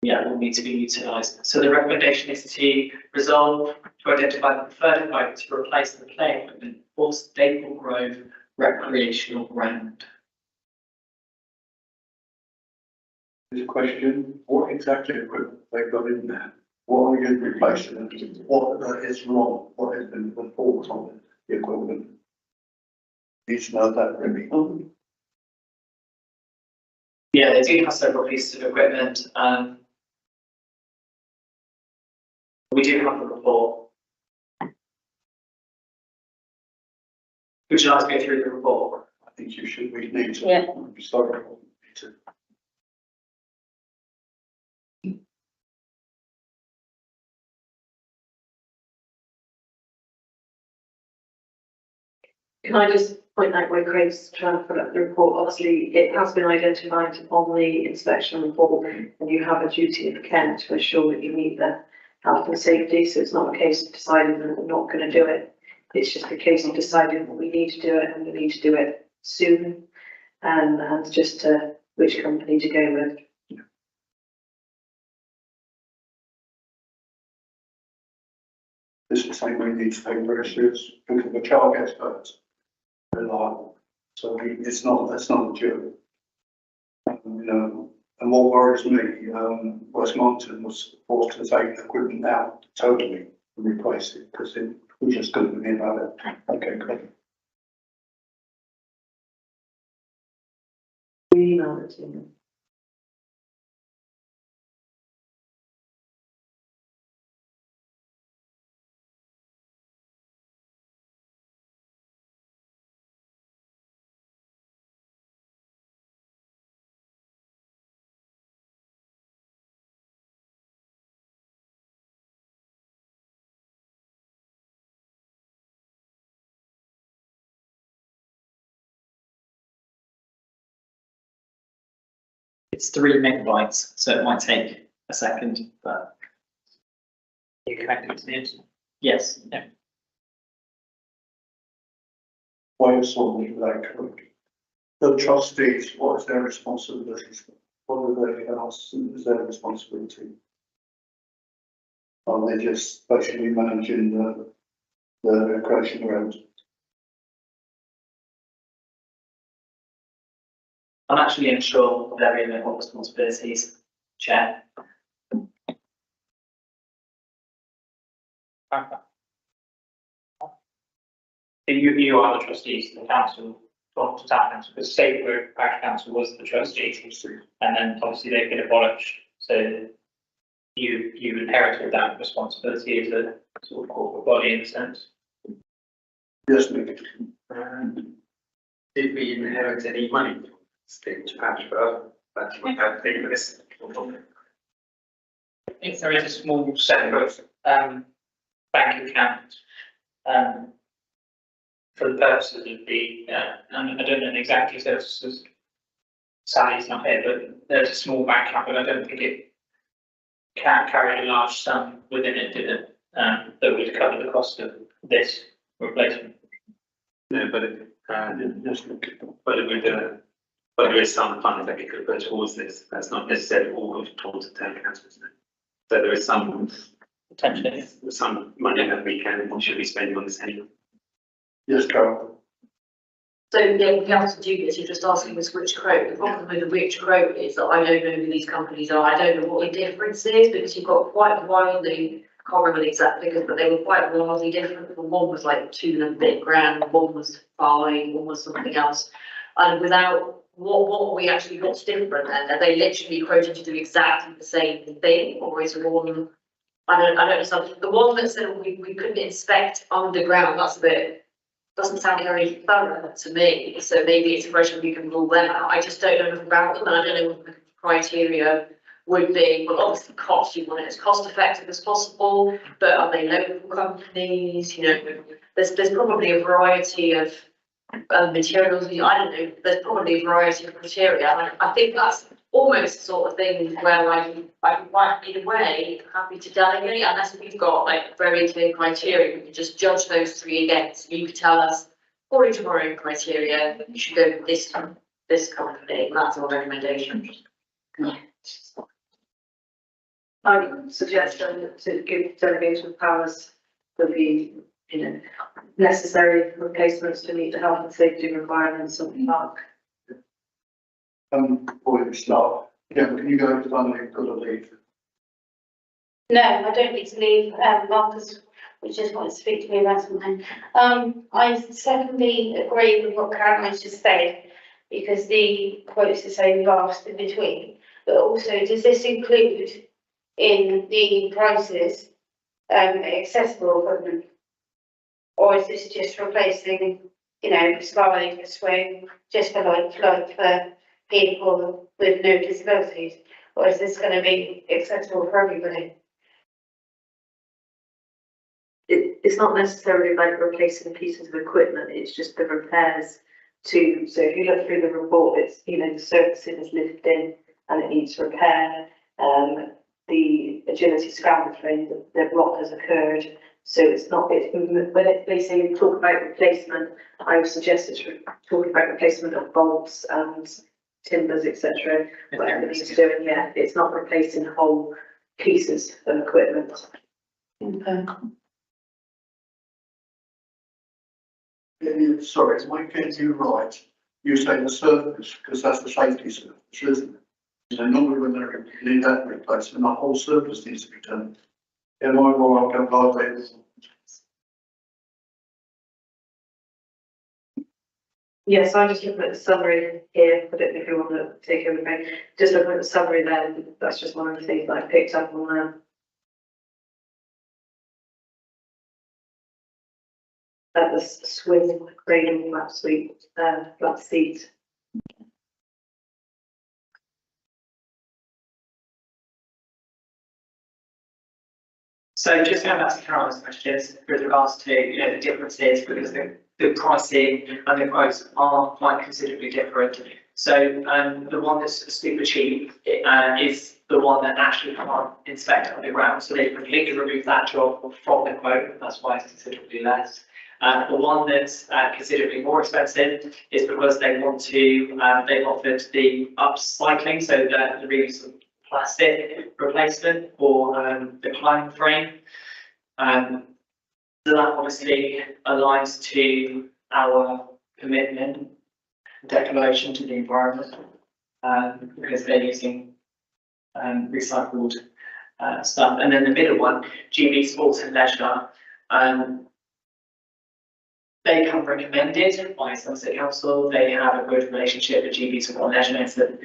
Yeah, it will need to be utilised. So the recommendation is to resolve to identify the preferred vote to replace the play equipment for Stable Grove recreational ground. There's a question, what exactly equipment they've got in there? What are you replacing? What is wrong? What has been the fault on the equipment? Need to know that really. Yeah, they do have several pieces of equipment. We do have the report. Would you like to go through the report? I think you should, we need to. Yeah. Sorry. We need to. Can I just point out where Craig's trying to put up the report? Obviously, it has been identified on the inspection report, and you have a duty of care to ensure that you meet the health and safety. So it's not a case of deciding that we're not going to do it. It's just a case of deciding that we need to do it and we need to do it soon. And just which company to go with. This is the same we need to take very serious, because the child gets hurt. Reliable. So it's not, that's not a joke. You know, and what worries me, Westmoreland was forced to take equipment out totally and replace it, because we just couldn't hear about it. Okay, great. We email it to you. It's 3 megabytes, so it might take a second, but You connected to the internet. yes, yeah. Why is something like the trustees, what is their responsibilities? What are they else is their responsibility? Are they just basically managing the recreation grounds? I'm actually unsure of their remit or responsibilities, Chair. You are the trustees of the council, or to town council, because State Road Parish Council was the trustees, and then obviously they've been abolished, so you inherited that responsibility as a sort of corporate body in a sense. Yes, Nick. Did we inherit any money from State Transfer? That's what I think this. I think there is a small separate bank account for the purposes of the, and I don't know the exact details, Sally's not here, but there's a small bank account, but I don't think it can carry a large sum within it, did it? That would cover the cost of this replacement. No, but it, but it would, but there is some funds that we could put towards this. That's not necessarily all going towards the town council. So there is some Potentially. some money that we can and should be spending on this anyway. Yes, Carol. So, yeah, we have to do this, you're just asking us which quote. The problem with the which quote is that I don't know who these companies are, I don't know what the difference is, because you've got quite wildly, I can't remember the exact figures, but they were quite wildly different. One was like 2 and a bit grand, one was 5, one was something else. And without, what we actually, what's different then? Are they literally quoted to do exactly the same thing, or is one, I don't understand. The one that said we couldn't inspect underground, that's a bit, doesn't sound very thorough to me, so maybe it's a question we can rule them out. I just don't know enough about them, and I don't know what the criteria would be. Well, obviously cost, you want it as cost effective as possible, but are they local companies? You know, there's probably a variety of materials, I don't know, there's probably a variety of criteria, and I think that's almost the sort of thing where I'm quite, in a way, happy to delegate, unless we've got like very clear criteria, we can just judge those 3 against. You could tell us, according to our own criteria, you should go with this company, and that's our recommendation. I would suggest to give delegation of powers for the, necessary replacements to meet the health and safety requirements of the park. Before you start, yeah, can you go to somebody who's got to leave? No, I don't need to leave, Marcus, we just want to speak to me about something. I secondly agree with what Karen has just said. because the quotes are so vast in between. But also, does this include in the prices, accessible equipment? Or is this just replacing, you know, a slide, a swing, just for for people with no disabilities? Or is this gonna be accessible for everybody? It's not necessarily like replacing pieces of equipment, it's just the repairs to, so if you look through the report, it's, you know, the surfacing is lifted in and it needs repair. The agility scramble frame, the rot has occurred. So it's not, when they say you talk about replacement, I would suggest it's talking about replacement of bolts and timbers, etc. Whatever needs doing, yeah, it's not replacing whole pieces of equipment. Okay. Sorry, am I getting you right? You say the surface, because that's the safety surface, isn't it? So normally when they need that replacement, the whole surface needs to be done. Am I more about this? Yes, I'm just looking at the summary here. I don't know if you want to take over me. Just looking at the summary there, that's just one of the things that I picked up on there. At the swing, cradle, flat seat. So just going back to Carol's questions with regards to, you know, the differences, because the pricing and the quotes are quite considerably different. So the one that's super cheap is the one that actually can't inspect underground. So they completely remove that job from the quote. That's why it's considerably less. The one that's considerably more expensive is because they want to, they've offered the upcycling, so the reuse of plastic replacement for the climbing frame. So that obviously aligns to our commitment, declaration to the environment, because they're using recycled stuff. And then the middle one, GB Sports and Leisure, they come recommended by Somerset Council. They have a good relationship with GB Sport and Leisure, so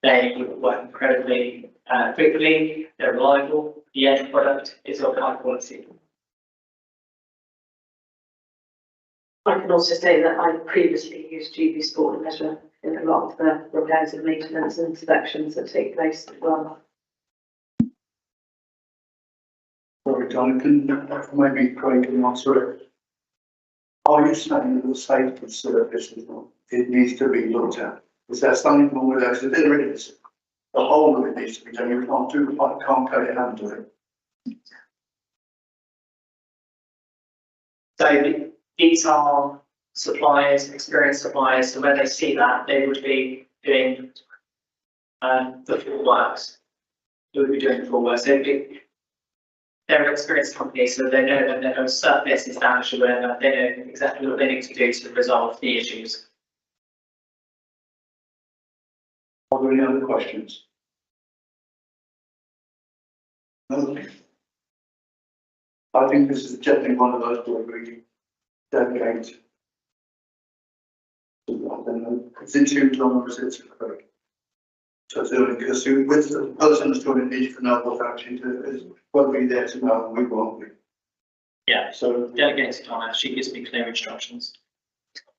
they work incredibly quickly, they're reliable, the end product is of high quality. I can also say that I previously used GB Sport and Leisure in a lot of the repairs and maintenance and inspections that take place as well. Sorry, Jonathan, maybe Craig can answer it. Are you saying that the safety service it needs to be looked at? Is there something wrong with that? So there is. The whole of it needs to be done. You can't do it, can't carry a hand to it. So these are suppliers, experienced suppliers, so when they see that, they would be doing the full works. They would be doing the full works. They're an experienced company, so they know that their surface is damaged or whatever, they know exactly what they need to do to resolve the issues. Are there any other questions? No. I think this is definitely one of those where we dedicate. I don't know, is it too long or is it too quick? So because with the person that's doing it needs to know what actually is, won't be there to know, and we won't be. Yeah, So. delegated on her, she gives me clear instructions.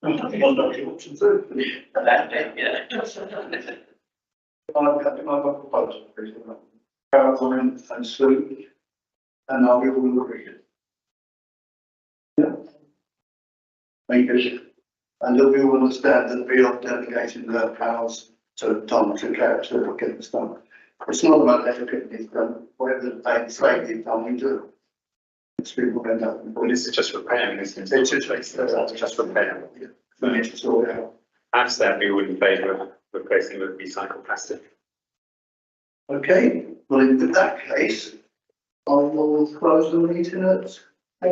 I've got options too. Yeah. I've got a proposal, please. Caroline and Sue, and I'll be all agreed. Yeah. Thank you. And they'll be all understand that we are delegating their powers to Tom to get this done. It's not about getting this done, whatever they say they've done, we do. It's people end up. Well, this is just repairing, isn't it? It's just repair. We need to sort it out. As that, we would in favour of replacing with recycled plastic. Okay, well, in that case, I will close the meeting at